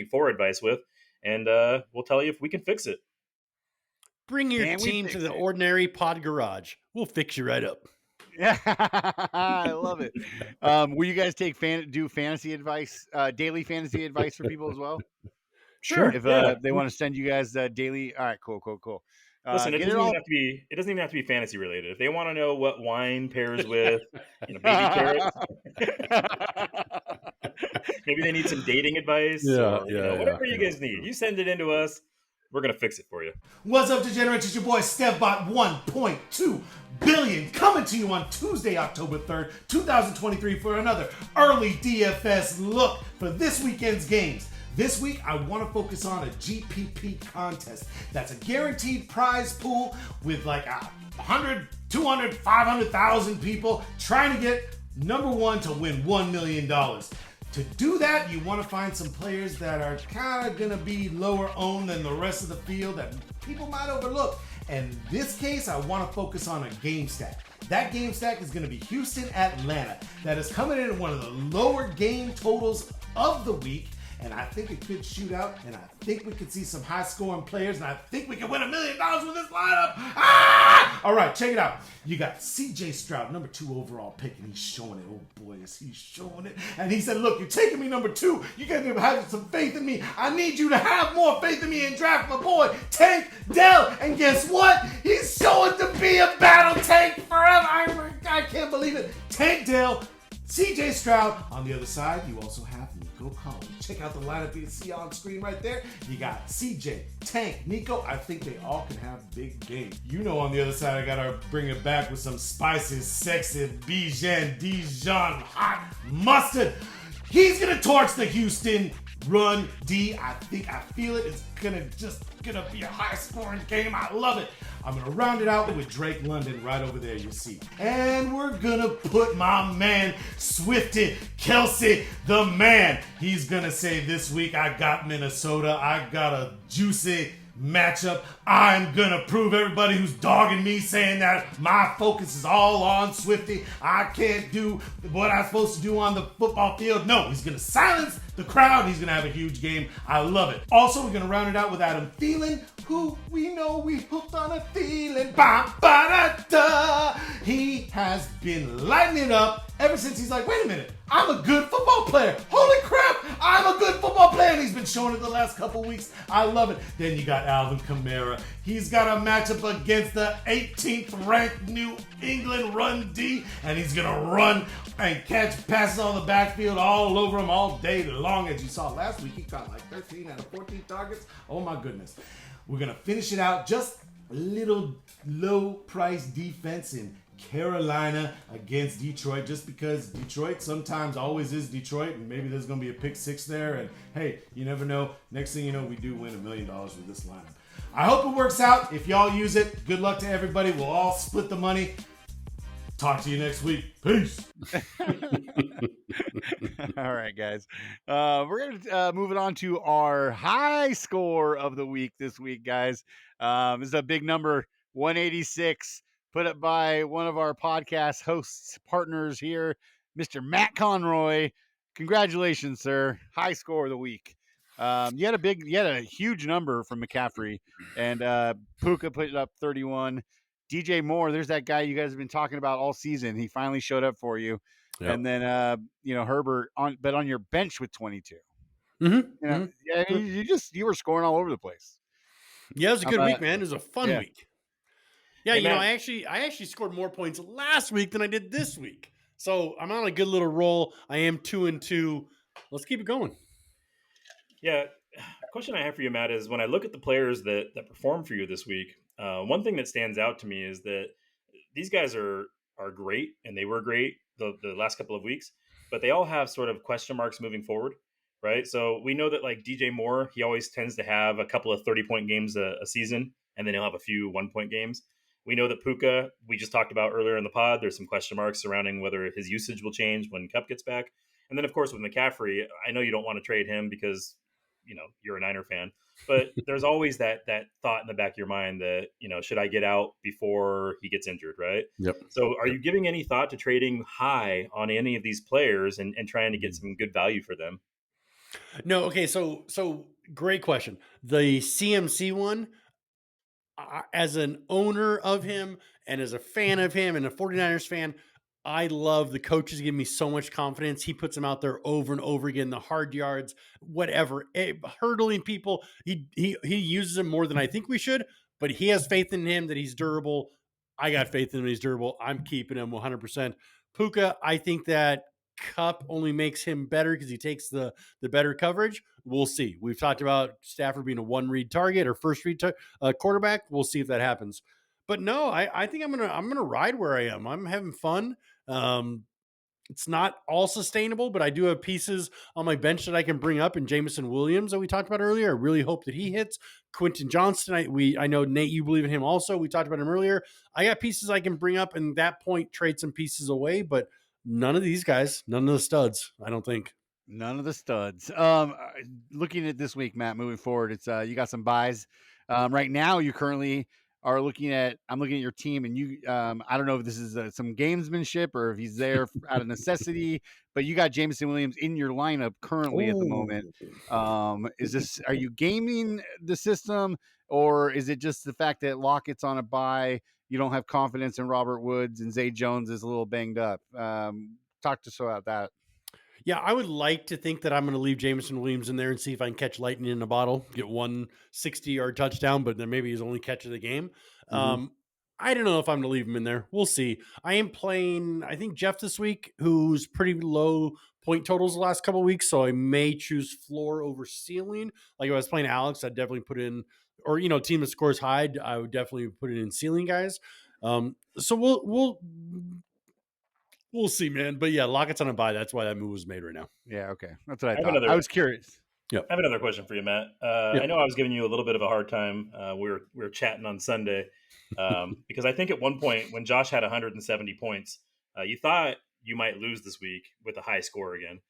for advice with, and we'll tell you if we can fix it. Bring your team to the Ordinary Pod Garage. We'll fix you right up. Yeah, I love it. Will you guys do fantasy advice, daily fantasy advice for people as well? Sure. If they want to send you guys daily, all right, cool. Listen, it doesn't even have to be fantasy related. If they want to know what wine pairs with, baby carrots, maybe they need some dating advice. Whatever you guys need, you send it in to us. We're gonna fix it for you. What's up, degenerates? It's your boy StevBot 1.2 billion coming to you on Tuesday, October 3rd, 2023 for another early DFS look for this weekend's games. This week, I want to focus on a GPP contest. That's a guaranteed prize pool with like 100, 200, 500,000 people trying to get number one to win $1 million. To do that, you want to find some players that are kind of going to be lower owned than the rest of the field that people might overlook. And in this case, I want to focus on a game stack. That game stack is going to be Houston, Atlanta. That is coming in at one of the lower game totals of the week. and I think it could shoot out, and I think we could see some high-scoring players, and I think we can win $1 million with this lineup. Ah! All right, check it out. You got C.J. Stroud, number 2 overall pick, and he's showing it. Oh boy, is he showing it! And he said, "Look, you're taking me number 2. You got to have some faith in me. I need you to have more faith in me and draft my boy Tank Dell." And guess what? He's showing to be a battle tank forever. I can't believe it. Tank Dell, C.J. Stroud. On the other side, you also have Nico Collins. Check out the lineup you see on screen right there. You got C.J., Tank, Nico. I think they all can have big games. You know, on the other side, I gotta bring it back with some spicy, sexy Dijon hot mustard. He's gonna torch the Houston run D. I feel it. It's gonna be a high-scoring game. I love it. I'm gonna round it out with Drake London right over there, you see. And we're gonna put my man Swifty Kelsey, the man. He's gonna say this week, I got Minnesota. I got a juicy matchup. I'm gonna prove everybody who's dogging me saying that my focus is all on Swifty. I can't do what I'm supposed to do on the football field. No, he's gonna silence the crowd. He's gonna have a huge game. I love it. Also, we're gonna round it out with Adam Thielen, who we know we hooked on a Thielen. Ba-ba-da-da. He has been lighting it up ever since he's like, wait a minute, I'm a good football player. Holy crap, I'm a good football player. And he's been showing it the last couple weeks. I love it. Then you got Alvin Kamara. He's got a matchup against the 18th ranked New England run D, and he's gonna run and catch passes on the backfield all over him all day long. As you saw last week, he caught like 13 out of 14 targets. Oh my goodness. We're gonna finish it out just a little low price defense in Carolina against Detroit, just because Detroit sometimes always is Detroit, and maybe there's going to be a pick 6 there, and hey, you never know. Next thing you know, we do win $1 million with this lineup. I hope it works out. If y'all use it, good luck to everybody. We'll all split the money. Talk to you next week. Peace. All right, guys. We're going to move it on to our high score of the week this week, guys. This is a big number, 186, put up by one of our podcast hosts, partners here, Mr. Matt Conroy. Congratulations, sir. High score of the week. You had a huge number from McCaffrey, and Puka put it up 31. DJ Moore, there's that guy you guys have been talking about all season. He finally showed up for you. Yep. And then Herbert on your bench with 22. Mm-hmm. Yeah, you were scoring all over the place. Yeah, it was a good week, man. It was a fun week. Yeah, hey, I actually scored more points last week than I did this week. So I'm on a good little roll. I am 2-2. Let's keep it going. Yeah. Question I have for you, Matt, is when I look at the players that performed for you this week, one thing that stands out to me is that these guys are great, and they were great the last couple of weeks, but they all have sort of question marks moving forward, right? So we know that like DJ Moore, he always tends to have a couple of 30-point games a season, and then he'll have a few 1-point games. We know that Puka, we just talked about earlier in the pod, there's some question marks surrounding whether his usage will change when Cup gets back. And then, of course, with McCaffrey, I know you don't want to trade him because, you're a Niner fan. But there's always that thought in the back of your mind that, should I get out before he gets injured, right? Yep. So are you giving any thought to trading high on any of these players and trying to get some good value for them? No, okay, so great question. The CMC one, as an owner of him and as a fan of him and a 49ers fan, I love the coaches give me so much confidence. He puts them out there over and over again, the hard yards, whatever, hurdling people. He uses them more than I think we should, but he has faith in him that he's durable. I got faith in him. He's durable. I'm keeping him 100%. Puka, I think that Cup only makes him better because he takes the better coverage. We'll see. We've talked about Stafford being a one-read target or first-read quarterback. We'll see if that happens. But no, I think I'm gonna ride where I am. I'm having fun. It's not all sustainable, but I do have pieces on my bench that I can bring up. And Jameson Williams that we talked about earlier, I really hope that he hits. Quentin Johnston, I know Nate, you believe in him also. We talked about him earlier. I got pieces I can bring up, and at that point trade some pieces away. But none of these guys, none of the studs, I don't think. None of the studs. Looking at this week, Matt, moving forward, it's you got some buys. Right now, you're currently are looking at, I'm looking at your team, and you, I don't know if this is some gamesmanship or if he's there out of necessity, but you got Jameson Williams in your lineup currently at the moment. Are you gaming the system, or is it just the fact that Lockett's on a bye? You don't have confidence in Robert Woods, and Zay Jones is a little banged up. Talk to us about that. Yeah, I would like to think that I'm going to leave Jameson Williams in there and see if I can catch lightning in a bottle, get one 60-yard touchdown, but then maybe his only catch of the game. I don't know if I'm going to leave him in there. We'll see. I am playing, I think, Jeff this week, who's pretty low point totals the last couple of weeks, so I may choose floor over ceiling. Like if I was playing Alex, I'd definitely put in, or team that scores high, I would definitely put it in ceiling guys. So we'll see, man. But yeah, Lockett's on a bye. That's why that move was made right now. Yeah, okay. That's what I thought. I was curious. I have another question for you, Matt. I know I was giving you a little bit of a hard time. We were chatting on Sunday because I think at one point when Josh had 170 points, you thought you might lose this week with a high score again,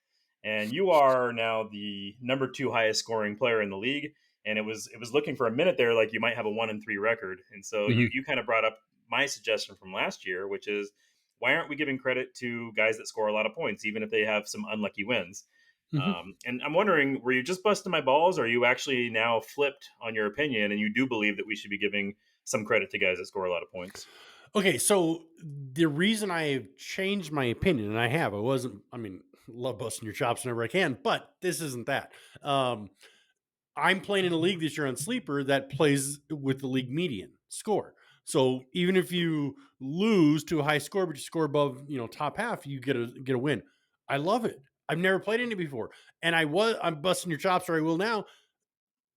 and you are now the number 2 highest scoring player in the league. And it was looking for a minute there like you might have a 1-3 record, and so you kind of brought up my suggestion from last year, which is, why aren't we giving credit to guys that score a lot of points, even if they have some unlucky wins? And I'm wondering, were you just busting my balls, or are you actually now flipped on your opinion and you do believe that we should be giving some credit to guys that score a lot of points? Okay, so the reason I've changed my opinion, and love busting your chops whenever I can, but this isn't that. I'm playing in a league this year on Sleeper that plays with the league median score. So even if you lose to a high score, but you score above, top half, you get a win. I love it. I've never played in it before. And I'm busting your chops, or I will now.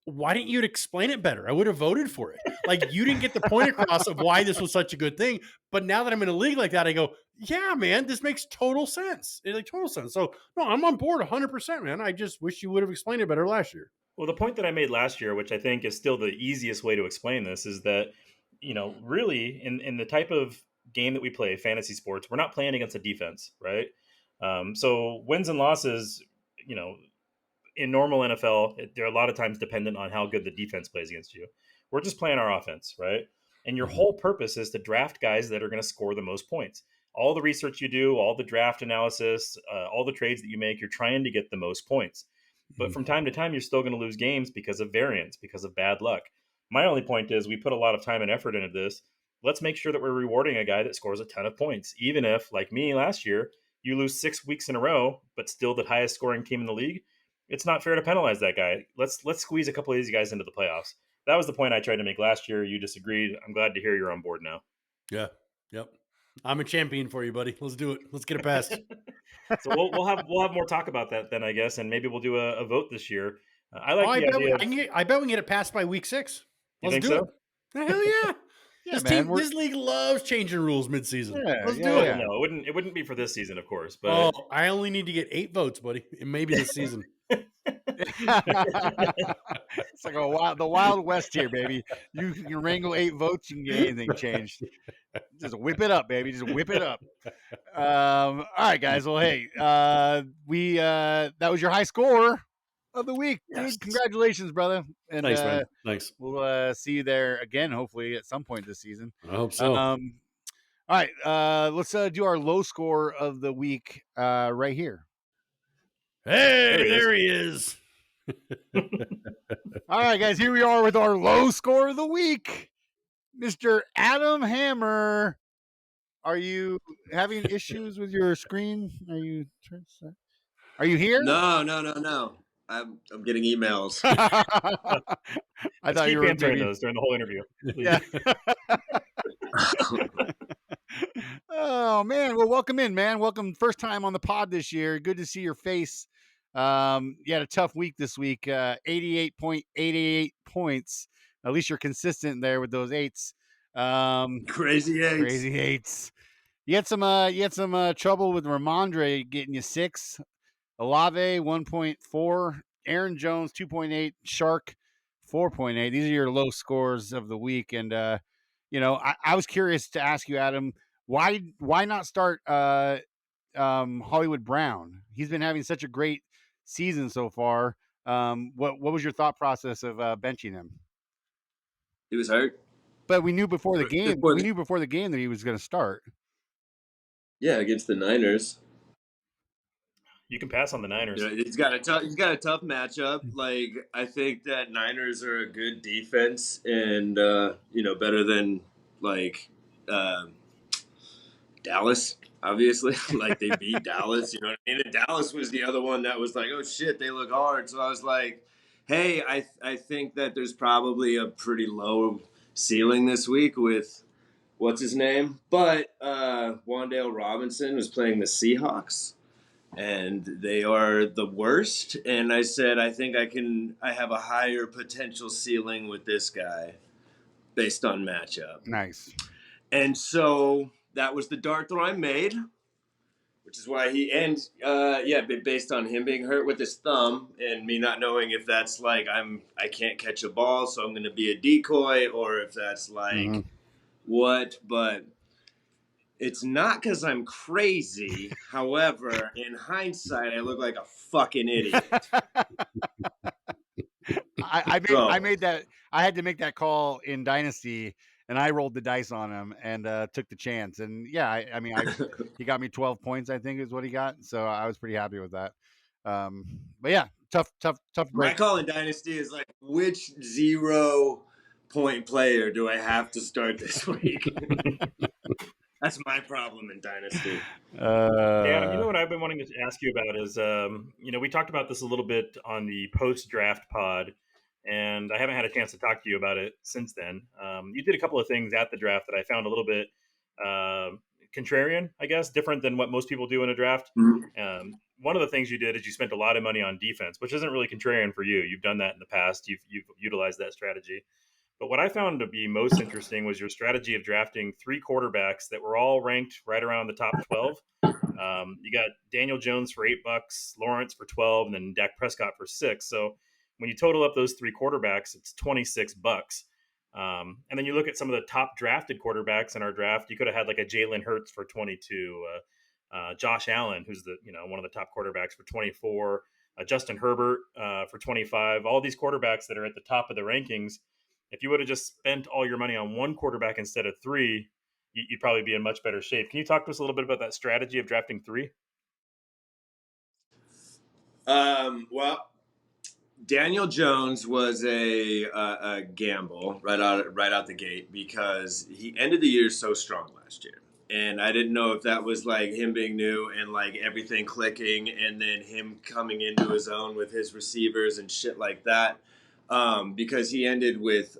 Why didn't you explain it better? I would have voted for it. Like, you didn't get the point across of why this was such a good thing. But now that I'm in a league like that, I go, yeah, man, this makes total sense. It like total sense. So no, I'm on board 100%, man. I just wish you would have explained it better last year. Well, the point that I made last year, which I think is still the easiest way to explain this, is that, really in the type of game that we play, fantasy sports, we're not playing against a defense, right? So wins and losses, in normal NFL, they're a lot of times dependent on how good the defense plays against you. We're just playing our offense, right? And your whole purpose is to draft guys that are going to score the most points. All the research you do, all the draft analysis, all the trades that you make, you're trying to get the most points. But from time to time, you're still going to lose games because of variance, because of bad luck. My only point is, we put a lot of time and effort into this. Let's make sure that we're rewarding a guy that scores a ton of points, even if, like me last year, you lose 6 weeks in a row, but still the highest scoring team in the league. It's not fair to penalize that guy. Let's squeeze a couple of these guys into the playoffs. That was the point I tried to make last year. You disagreed. I'm glad to hear you're on board now. Yeah. Yep. I'm a champion for you, buddy. Let's do it. Let's get it passed. So we'll have more talk about that then, I guess, and maybe we'll do a vote this year. I like the idea. I bet we can get it passed by week 6. Let's do it. Hell yeah! Yeah, this league loves changing rules mid-season. Let's do it. No, it wouldn't be for this season, of course. But I only need to get 8 votes, buddy. It may be this season. It's like the Wild West here, baby. You can wrangle 8 votes, you can get anything changed. Just whip it up, baby. Just whip it up. All right, guys. Well, hey, that was your high score of the week. Yes. Congratulations, brother. And thanks, man. Thanks. We'll see you there again, hopefully, at some point this season. I hope so. All right, let's do our low score of the week right here. Hey, there he is. All right, guys, here we are with our low score of the week. Mr. Adam Hammer, are you having issues with your screen? Are you here? No. I'm getting emails. I thought you were answering those during the whole interview. Yeah. Oh man, well, welcome in, man. Welcome, first time on the pod this year. Good to see your face. You had a tough week this week. 88.88 points. At least you're consistent there with those 8s. Crazy 8s. Crazy 8s. You had some trouble with Ramondre getting you 6. Olave 1.4. Aaron Jones 2.8. Shark 4.8. These are your low scores of the week. And I was curious to ask you, Adam, why not start Hollywood Brown? He's been having such a great season so far. What was your thought process of benching him? He was hurt. But we knew before the game. Before We the- knew before the game that he was going to start. Yeah, against the Niners. You can pass on the Niners. You know, he's got a tough matchup. Like, I think that Niners are a good defense, and better than like Dallas. Obviously, like they beat Dallas. You know what I mean? And Dallas was the other one that was like, oh shit, they look hard. So I was like, hey, I think that there's probably a pretty low ceiling this week with what's his name, but Wandale Robinson was playing the Seahawks, and they are the worst. And I said, I think I have a higher potential ceiling with this guy based on matchup. Nice. And so that was the dart throw I made, which is why based on him being hurt with his thumb and me not knowing if that's like I can't catch a ball, so I'm going to be a decoy, or if that's like what, but it's not because I'm crazy. However, in hindsight, I look like a fucking idiot. I made that. I had to make that call in Dynasty, and I rolled the dice on him and took the chance. And yeah, he got me 12 points. I think is what he got. So I was pretty happy with that. But yeah, tough break. My call in Dynasty is like, which 0-point player do I have to start this week? That's my problem in Dynasty. Adam, you know what I've been wanting to ask you about is, we talked about this a little bit on the post-draft pod, and I haven't had a chance to talk to you about it since then. You did a couple of things at the draft that I found a little bit contrarian, I guess, different than what most people do in a draft. Mm-hmm. One of the things you did is you spent a lot of money on defense, which isn't really contrarian for you. You've done that in the past. You've utilized that strategy. But what I found to be most interesting was your strategy of drafting 3 quarterbacks that were all ranked right around the top 12. You got Daniel Jones for $8, Lawrence for 12, and then Dak Prescott for 6. So when you total up those 3 quarterbacks, it's $26. And then you look at some of the top drafted quarterbacks in our draft. You could have had like a Jalen Hurts for 22, Josh Allen, who's one of the top quarterbacks for 24, Justin Herbert for 25. All these quarterbacks that are at the top of the rankings. If you would have just spent all your money on 1 quarterback instead of 3, you'd probably be in much better shape. Can you talk to us a little bit about that strategy of drafting 3? Well, Daniel Jones was a gamble right out the gate because he ended the year so strong last year. And I didn't know if that was like him being new and like everything clicking and then him coming into his own with his receivers and shit like that. Because he ended with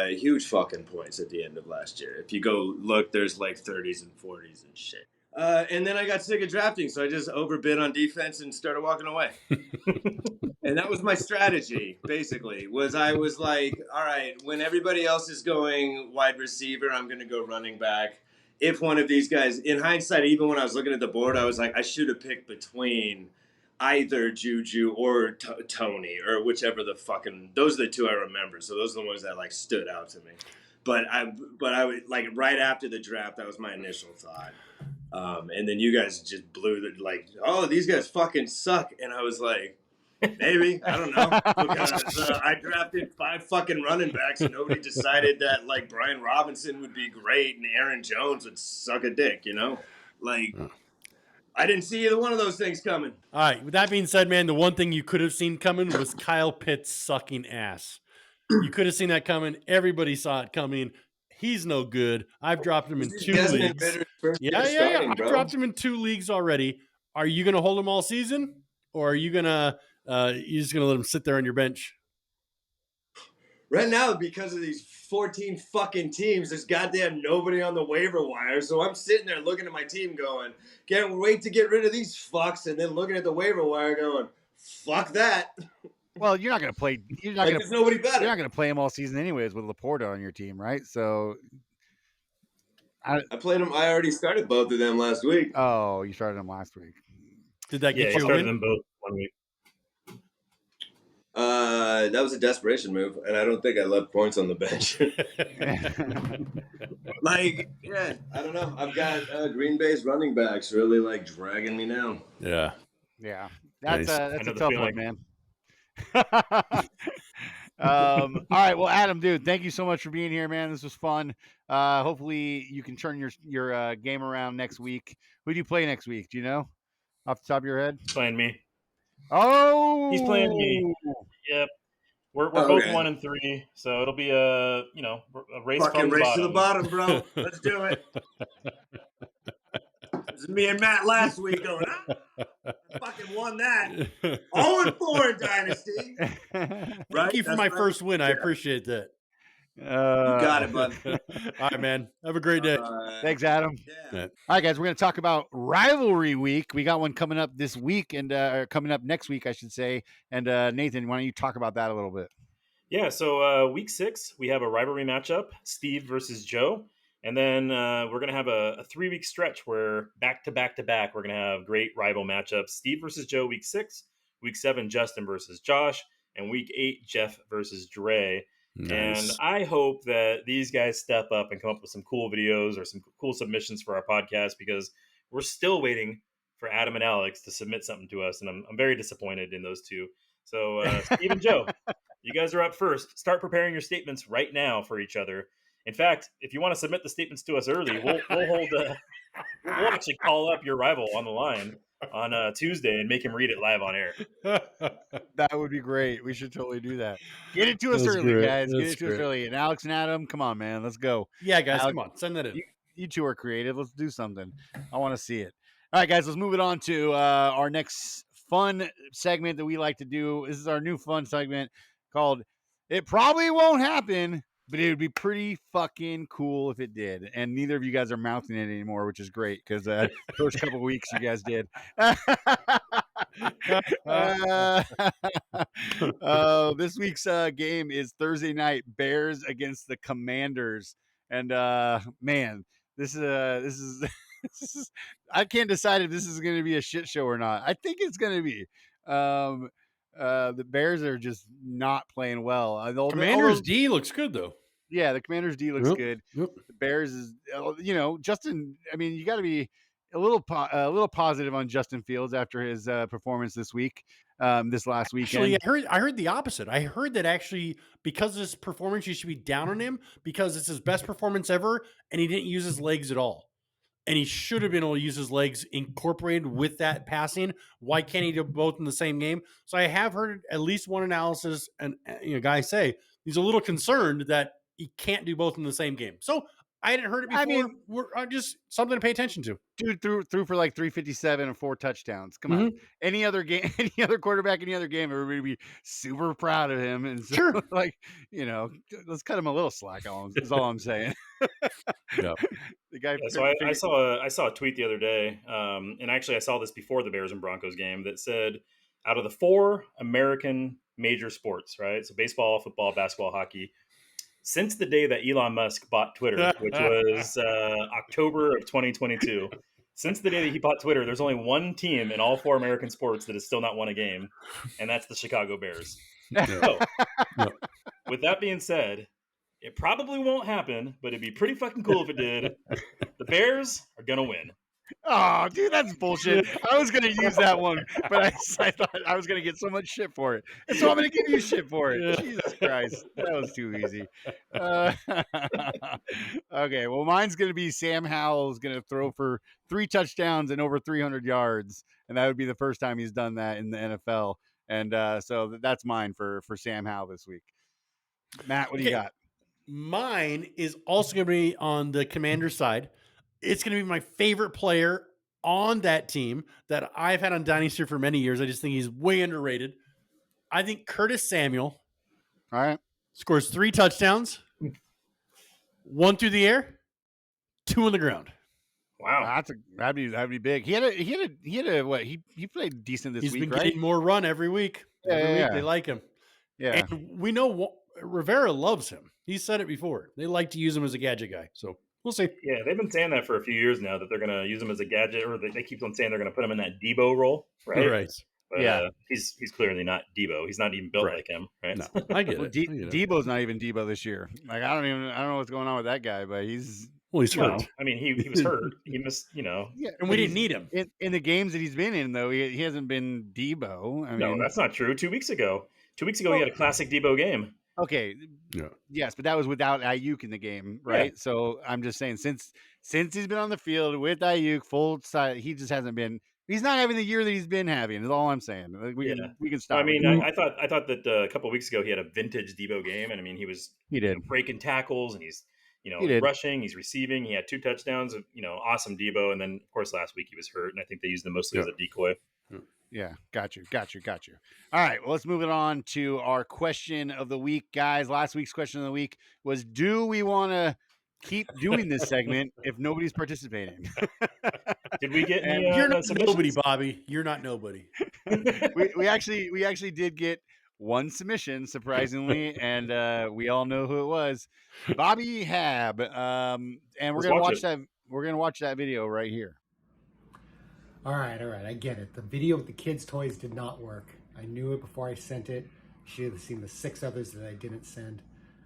huge fucking points at the end of last year. If you go look, there's like 30s and 40s and shit. And then I got sick of drafting, so I just overbid on defense and started walking away. And that was my strategy, basically, I was like, all right, when everybody else is going wide receiver, I'm going to go running back. If one of these guys, in hindsight, even when I was looking at the board, I was like, I should have picked between either Juju or Tony or whichever those are the 2 I remember. So those are the ones that like stood out to me. But I would like right after the draft, that was my initial thought. And then you guys just blew oh, these guys fucking suck. And I was like, maybe, I don't know. Because I drafted 5 fucking running backs and nobody decided that like Brian Robinson would be great and Aaron Jones would suck a dick, Like, I didn't see either one of those things coming. All right. With that being said, man, the one thing you could have seen coming was Kyle Pitts sucking ass. You could have seen that coming. Everybody saw it coming. He's no good. I've dropped him in 2 leagues. Yeah. I've dropped him in 2 leagues already. Are you going to hold him all season, or are you going to you just going to let him sit there on your bench? Right now, because of these 14 fucking teams, there's goddamn nobody on the waiver wire. So I'm sitting there looking at my team going, can't wait to get rid of these fucks. And then looking at the waiver wire going, fuck that. Well, you're not going to play. There's nobody better. You're not going to play him all season anyways with Laporta on your team, right? So I played him. I already started both of them last week. Oh, you started them last week. Did that get you a started win? them both 1 week. That was a desperation move, and I don't think I left points on the bench. I don't know. I've got Green Bay's running backs really like dragging me down. Yeah. That's Nice. a tough one, man. All right. Well, Adam, dude, thank you so much for being here, man. This was fun. Hopefully you can turn your game around next week. Who do you play next week? Do you know off the top of your head? He's playing me. He's playing me. Oh, Yep. We're Oh, both okay. 1-3, so it'll be a race Fucking from the race bottom. to the bottom, bro. Let's do it. This is me and Matt last week going, I fucking won that. 0-4 in Dynasty. Thank Right? you for That's my what I first win. I yeah. appreciate that. You got it, bud. All right, man. Have a great day. thanks, Adam. Yeah. Yeah. All right, guys, we're going to talk about rivalry week. We got one coming up this week and coming up next week, I should say. And Nathan, why don't you talk about that a little bit? Yeah, so week 6, we have a rivalry matchup, Steve versus Joe. And then we're going to have a 3-week stretch where back to back, we're going to have great rival matchups. Steve versus Joe, week 6. Week 7, Justin versus Josh. And week 8, Jeff versus Dre. Nice. And I hope that these guys step up and come up with some cool videos or some cool submissions for our podcast, because we're still waiting for Adam and Alex to submit something to us. And I'm very disappointed in those two. So Steve and Joe, you guys are up first. Start preparing your statements right now for each other. In fact, if you want to submit the statements to us early, we'll actually call up your rival on the line on Tuesday and make him read it live on air. That would be great. We should totally do that. Get it to us That's early, great. guys. Get That's it to us great. early. And Alex and Adam, come on, man. Let's go. Yeah, guys, Alex, come on. Send that in. You two are creative. Let's do something. I want to see it. All right, guys, let's move it on to our next fun segment that we like to do. This is our new fun segment called It Probably Won't Happen, but it would be pretty fucking cool if it did. And neither of you guys are mouthing it anymore, which is great, because first couple of weeks you guys did. This week's game is Thursday night, Bears against the Commanders. And man, this is this is I can't decide if this is going to be a shit show or not. I think it's going to be. The Bears are just not playing well. Commanders D looks good, though. Yeah, the Commanders D looks good. Yep. The Bears is, Justin. I mean, you got to be a little positive on Justin Fields after his performance this week, this last weekend. Actually, I heard the opposite. I heard that actually because of his performance, you should be down on him because it's his best performance ever, and he didn't use his legs at all. And he should have been able to use his legs incorporated with that passing. Why can't he do both in the same game? So I have heard at least one analysis, and guys say he's a little concerned that he can't do both in the same game. So I hadn't heard it before. I mean, we're just something to pay attention to. Dude threw for like 357 and 4 touchdowns. Come on, any other game, any other quarterback, any other game, everybody would be super proud of him. And so, sure, let's cut him a little slack. Is all I'm saying. Yeah. The guy. Yeah, so I saw a tweet the other day, and actually I saw this before the Bears and Broncos game that said, out of the 4 American major sports, right? So baseball, football, basketball, hockey. Since the day that Elon Musk bought Twitter, which was October of 2022, since the day that he bought Twitter, there's only one team in all 4 American sports that has still not won a game, and that's the Chicago Bears. So, with that being said, it probably won't happen, but it'd be pretty fucking cool if it did. The Bears are going to win. Oh, dude, that's bullshit. I was going to use that one, but I thought I was going to get so much shit for it. And so I'm going to give you shit for it. Jesus Christ. That was too easy. Okay, well, mine's going to be Sam Howell is going to throw for 3 touchdowns and over 300 yards. And that would be the first time he's done that in the NFL. And so that's mine for Sam Howell this week. Matt, what do you got? Mine is also going to be on the Commanders side. It's going to be my favorite player on that team that I've had on Dynasty for many years. I just think he's way underrated. I think Curtis Samuel, all right, scores 3 touchdowns, 1 through the air, 2 on the ground. Wow, that'd be big. He had a what? He played decent this week, right? He's been getting more run every week. Every week they like him. Yeah, and we know Rivera loves him. He said it before. They like to use him as a gadget guy. So we'll see. Yeah, they've been saying that for a few years now, that they're going to use him as a gadget, or they keep on saying they're going to put him in that Debo role, right? Right. But, yeah, he's clearly not Debo. He's not even built like him, right? No, I get it. Debo's not even Debo this year. Like I don't know what's going on with that guy, but he's hurt. No, I mean, he was hurt. He missed, Yeah, and we didn't need him in the games that he's been in. Though he hasn't been Debo. No, that's not true. 2 weeks ago, he had a classic Debo game. Okay, Yeah. yes, but that was without Ayuk in the game, right? Yeah. So I'm just saying, since he's been on the field with Ayuk full side, he just hasn't been. He's not having the year that he's been having. Is all I'm saying. Like, we Yeah. can No, I stop. We mean, can move. I thought that a couple weeks ago he had a vintage Debo game, and I mean, he was He did. breaking tackles, and he's He did. rushing, he's receiving. He had 2 touchdowns of awesome Debo, and then of course last week he was hurt, and I think they used him mostly as a decoy. Yeah, got you. All right, well, let's move it on to our question of the week, guys. Last week's question of the week was: do we want to keep doing this segment if nobody's participating? Did we get any And You're not nobody, submissions? Bobby. You're not nobody. we actually did get one submission, surprisingly, and we all know who it was, Bobby Hab. And we're Let's gonna watch watch it. that. We're gonna watch that video right here. All right, I get it. The video with the kids' toys did not work. I knew it before I sent it. You should have seen the 6 others that I didn't send.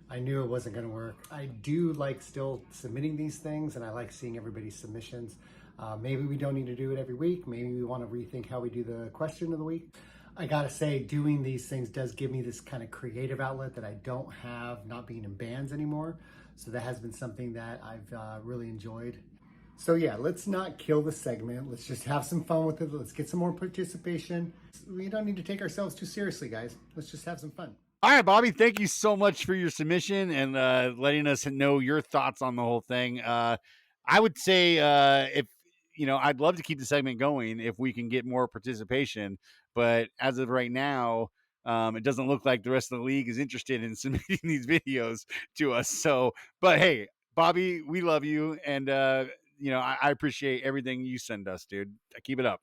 I knew it wasn't going to work. I do like still submitting these things, and I like seeing everybody's submissions. Maybe we don't need to do it every week. Maybe we want to rethink how we do the question of the week. I gotta say, doing these things does give me this kind of creative outlet that I don't have not being in bands anymore. So that has been something that I've really enjoyed. So yeah, let's not kill the segment. Let's just have some fun with it. Let's get some more participation. We don't need to take ourselves too seriously, guys. Let's just have some fun. All right, Bobby, thank you so much for your submission and letting us know your thoughts on the whole thing. I would say if I'd love to keep the segment going if we can get more participation, but as of right now, it doesn't look like the rest of the league is interested in submitting these videos to us. So, but hey, Bobby, we love you, and I appreciate everything you send us, dude. Keep it up.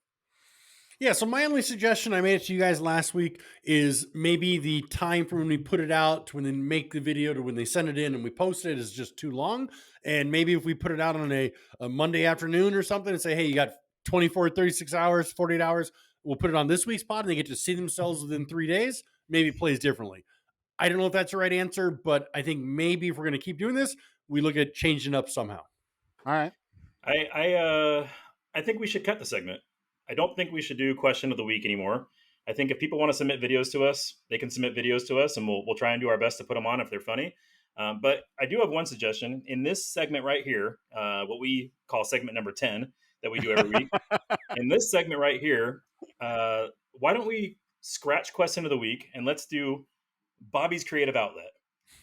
Yeah, so my only suggestion, I made it to you guys last week, is maybe the time from when we put it out to when they make the video to when they send it in and we post it is just too long. And maybe if we put it out on a Monday afternoon or something and say, hey, you got 24, 36 hours, 48 hours, we'll put it on this week's pod and they get to see themselves within 3 days, maybe it plays differently. I don't know if that's the right answer, but I think maybe if we're going to keep doing this, we look at changing up somehow. All right. I think we should cut the segment. I don't think we should do question of the week anymore. I think if people want to submit videos to us, they can submit videos to us, and we'll try and do our best to put them on if they're funny. But I do have one suggestion in this segment right here, what we call segment number 10 that we do every week. In this segment right here, why don't we scratch question of the week and let's do Bobby's creative outlet.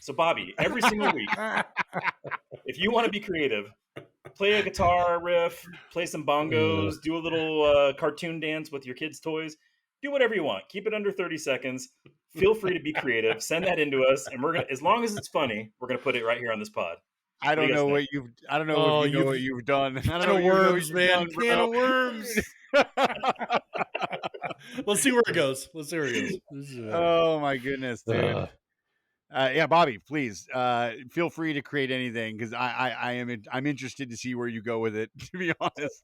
So Bobby, every single week, if you want to be creative, play a guitar riff, play some bongos, do a little cartoon dance with your kids' toys. Do whatever you want. Keep it under 30 seconds. Feel free to be creative. Send that into us, and we're gonna, as long as it's funny, we're gonna put it right here on this pod. I don't know what you've. I don't know if you know what you've done. I don't know what worms, you've man. done, bro. Can of worms. Let's see where it goes. Oh my goodness, dude. Yeah, Bobby, please feel free to create anything because I'm interested to see where you go with it. To be honest,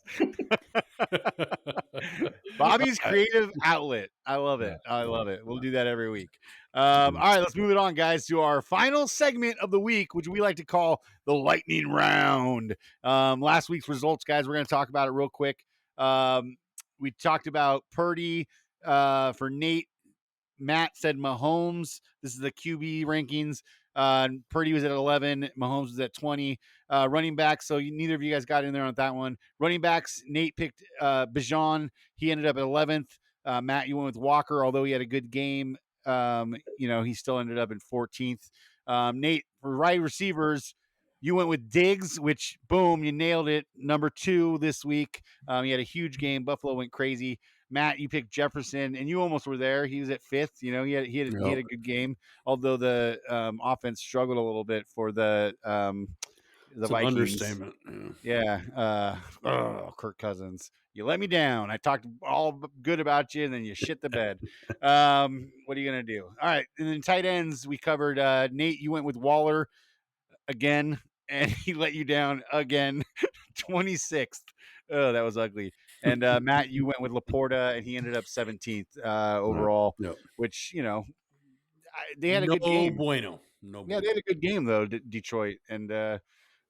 Bobby's creative outlet. I love it. I love it. We'll do that every week. All right, let's move it on, guys, to our final segment of the week, which we like to call the lightning round. Last week's results, guys. We're going to talk about it real quick. We talked about Purdy for Nate. Matt said Mahomes. This is the QB rankings. Purdy was at 11. Mahomes was at 20. Running backs. So neither of you guys got in there on that one. Running backs. Nate picked Bijan. He ended up at 11th. Matt, you went with Walker, although he had a good game. He still ended up in 14th. Nate, for wide receivers, you went with Diggs, which, boom, you nailed it. Number 2 this week. He had a huge game. Buffalo went crazy. Matt, you picked Jefferson, and you almost were there. He was at 5th. He had a good game, although the offense struggled a little bit for the Vikings. Understatement. Yeah. Kirk Cousins, you let me down. I talked all good about you, and then you shit the bed. What are you gonna do? All right, and then tight ends, we covered Nate. You went with Waller again, and he let you down again. 26th. Oh, that was ugly. And Matt, you went with Laporta, and he ended up 17th overall, which, they had a good game. Bueno. Yeah, they had a good game, though, Detroit, and I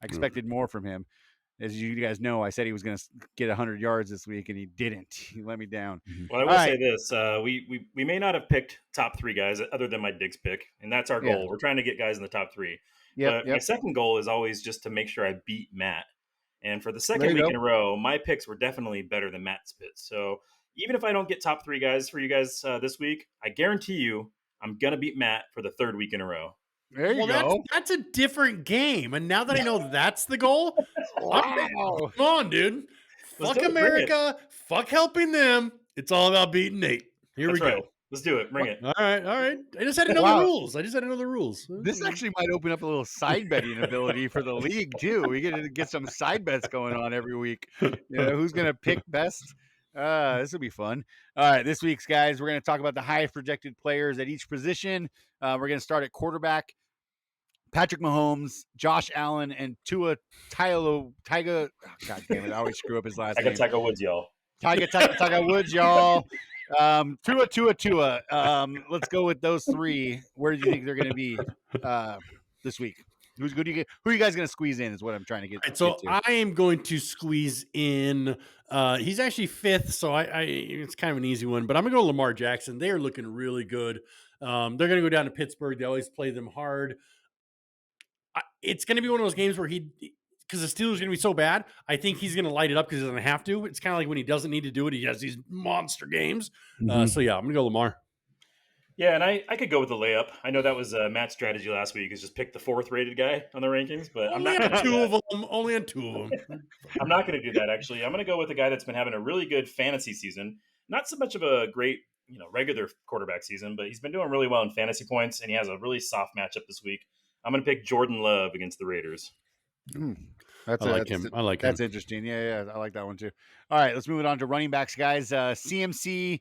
expected more from him. As you guys know, I said he was going to get 100 yards this week, and he didn't. He let me down. Well, I will say this: we may not have picked top 3 guys other than my Diggs pick, and that's our goal. Yeah. We're trying to get guys in the top 3. Yep, But my second goal is always just to make sure I beat Matt. And for the There second you week go. in a row, my picks were definitely better than Matt's picks. So even if I don't get top 3 guys for you guys this week, I guarantee you I'm gonna beat Matt for the 3rd week in a row. There you Well, go. that's a different game. And now that I know that's the goal, Wow. come on, dude. Let's Fuck do it. Bring it. America. Fuck helping them. It's all about beating Nate. Here That's we right. go. Let's do it. Bring it. All right. I just had to know Wow. the rules. This actually might open up a little side betting ability for the league too. We get to get some side bets going on every week. Who's going to pick best? This will be fun. All right, this week's guys, we're going to talk about the highest projected players at each position. We're going to start at quarterback. Patrick Mahomes, Josh Allen, and Tua Tagovailoa. God damn it! I always screw up his last name. Tiger Woods, y'all. Tiger Woods, y'all. Tua. Let's go with those 3. Where do you think they're going to be this week? Who are you guys going to squeeze in? Is what I'm trying to get. Right, so get to. I am going to squeeze in. He's actually 5th, so it's kind of an easy one. But I'm going to go Lamar Jackson. They are looking really good. They're going to go down to Pittsburgh. They always play them hard. It's going to be one of those games where because the Steelers are going to be so bad, I think he's going to light it up because he doesn't have to. It's kind of like when he doesn't need to do it, he has these monster games. So yeah, I'm going to go Lamar. Yeah, and I could go with the layup. I know that was Matt's strategy last week, is just pick the 4th rated guy on the rankings, but I'm not going to do that. Only on 2 of them. I'm not going to do that, actually. I'm going to go with a guy that's been having a really good fantasy season. Not so much of a great, regular quarterback season, but he's been doing really well in fantasy points, and he has a really soft matchup this week. I'm going to pick Jordan Love against the Raiders. I like him. That's interesting. Yeah, I like that one too. All right, let's move it on to running backs, guys. CMC,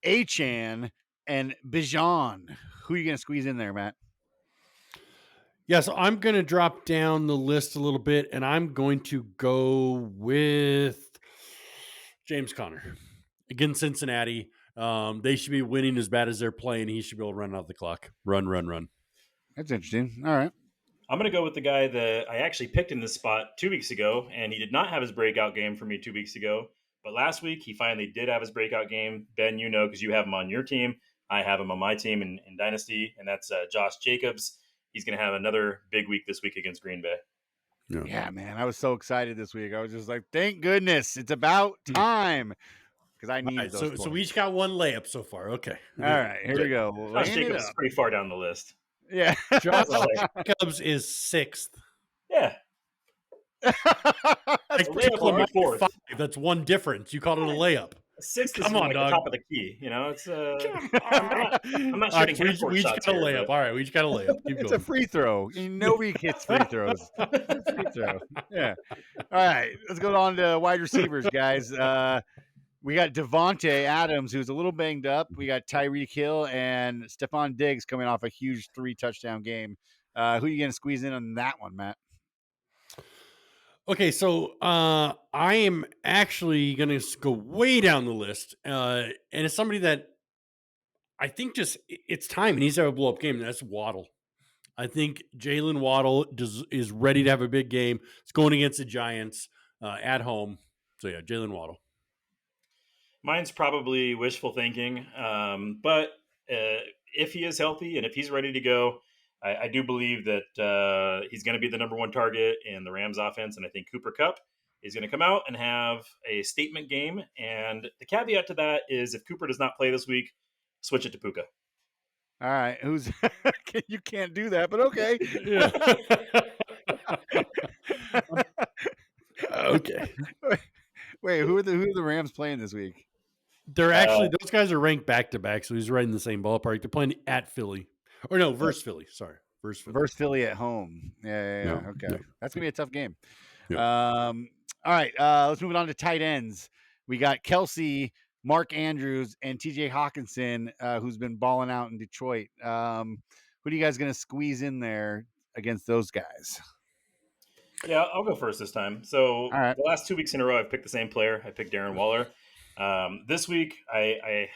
Achane, and Bijan. Who are you going to squeeze in there, Matt? Yeah, so I'm going to drop down the list a little bit, and I'm going to go with James Conner against Cincinnati. They should be winning as bad as they're playing. He should be able to run out the clock. Run. That's interesting. All right. I'm going to go with the guy that I actually picked in this spot 2 weeks ago, and he did not have his breakout game for me 2 weeks ago. But last week, he finally did have his breakout game. Ben, because you have him on your team. I have him on my team in Dynasty, and that's Josh Jacobs. He's going to have another big week this week against Green Bay. Yeah, man. I was so excited this week. I was just like, thank goodness. It's about time. Because I need those points. So we each got one layup so far. Okay. All right, here we go. Josh Jacobs is pretty far down the list. Yeah. Josh Jacobs is 6th. Yeah. I took Lamar 4th. 5. That's one difference. You called it a layup. 6th is Come on, like dog. the top of the key. It's I'm not shooting half-court we each shots got a here, layup. but- All right, we each got a layup. Keep It's going. a free throw. Nobody hits free throws. Free throw. Yeah. All right. Let's go on to wide receivers, guys. We got Devontae Adams, who's a little banged up. We got Tyreek Hill and Stephon Diggs coming off a huge 3-touchdown game. Who are you going to squeeze in on that one, Matt? Okay, so I am actually going to go way down the list, and it's somebody that I think just it's time. He needs to have a blow up game. And that's Waddle. I think Jalen Waddle is ready to have a big game. It's going against the Giants at home. So yeah, Jalen Waddle. Mine's probably wishful thinking, but if he is healthy and if he's ready to go, I do believe that he's going to be the number 1 target in the Rams offense, and I think Cooper Kupp is going to come out and have a statement game. And the caveat to that is if Cooper does not play this week, switch it to Puka. All right. Who's you can't do that, but okay. Okay. Wait, who are the Rams playing this week? They're actually those guys are ranked back to back, so he's right in the same ballpark. They're playing at Philly. Or no, versus Philly. Sorry. Versus Philly at home. Yeah. Okay. No. That's going to be a tough game. Yeah. All right. Let's move on to tight ends. We got Kelsey, Mark Andrews, and TJ Hawkinson, who's been balling out in Detroit. Who are you guys going to squeeze in there against those guys? Yeah, I'll go first this time. So right. The last 2 weeks in a row, I've picked the same player. I picked Darren Waller. This week, it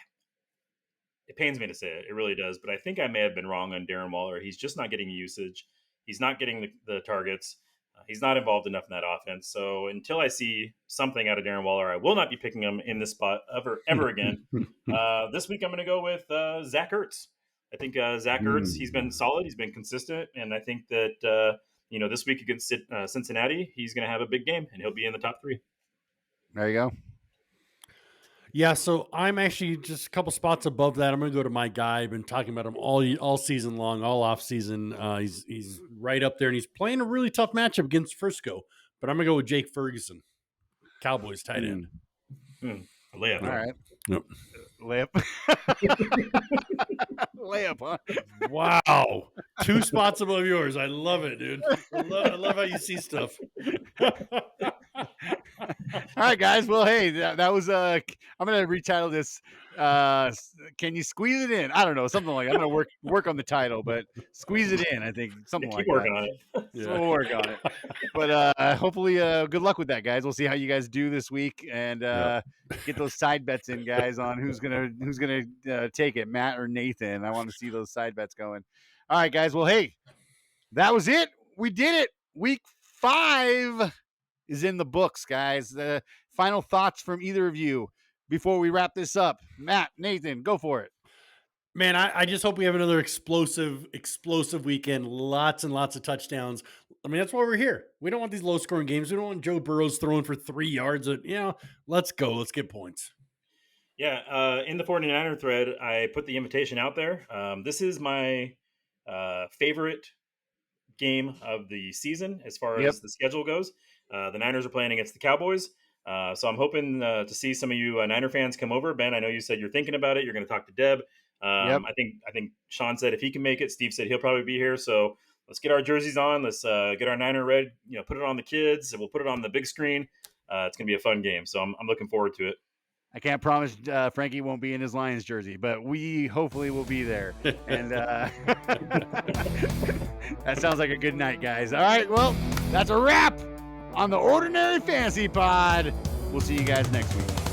pains me to say it. It really does. But I think I may have been wrong on Darren Waller. He's just not getting usage. He's not getting the targets. He's not involved enough in that offense. So until I see something out of Darren Waller, I will not be picking him in this spot ever again. This week, I'm going to go with Zach Ertz. I think Zach Ertz, he's been solid. He's been consistent. And I think that, this week against Cincinnati, he's going to have a big game, and he'll be in the top 3. There you go. Yeah, so I'm actually just a couple spots above that. I'm going to go to my guy. I've been talking about him all season long, all off season. He's right up there, and he's playing a really tough matchup against Frisco. But I'm going to go with Jake Ferguson, Cowboys tight end. Layup. All right. Yep. Layup. Layup, huh? Wow. 2 spots above yours. I love it, dude. I love how you see stuff. All right, guys. Well, hey, that was I'm gonna retitle this. Can you squeeze it in? I don't know, something like that. I'm gonna work on the title, but squeeze it in. I think something like Keep working that. on it. So we'll work on it. But hopefully, good luck with that, guys. We'll see how you guys do this week, and get those side bets in, guys, on who's gonna take it, Matt or Nathan. I want to see those side bets going. All right, guys. Well, hey, that was it. We did it. Week 5 is in the books, guys. Final thoughts from either of you before we wrap this up. Matt, Nathan, go for it. Man, I just hope we have another explosive weekend. Lots and lots of touchdowns. I mean, that's why we're here. We don't want these low-scoring games. We don't want Joe Burrow's throwing for 3 yards. Let's go. Let's get points. Yeah, in the 49er thread, I put the invitation out there. This is my favorite game of the season as far as the schedule goes. The Niners are playing against the Cowboys. So I'm hoping to see some of you Niner fans come over. Ben, I know you said you're thinking about it. You're going to talk to Deb. I think Sean said if he can make it, Steve said he'll probably be here. So let's get our jerseys on. Let's get our Niner red, put it on the kids, and we'll put it on the big screen. It's going to be a fun game. So I'm looking forward to it. I can't promise Frankie won't be in his Lions jersey, but we hopefully will be there. And that sounds like a good night, guys. All right, well, that's a wrap on the Ordinary Fantasy Pod. We'll see you guys next week.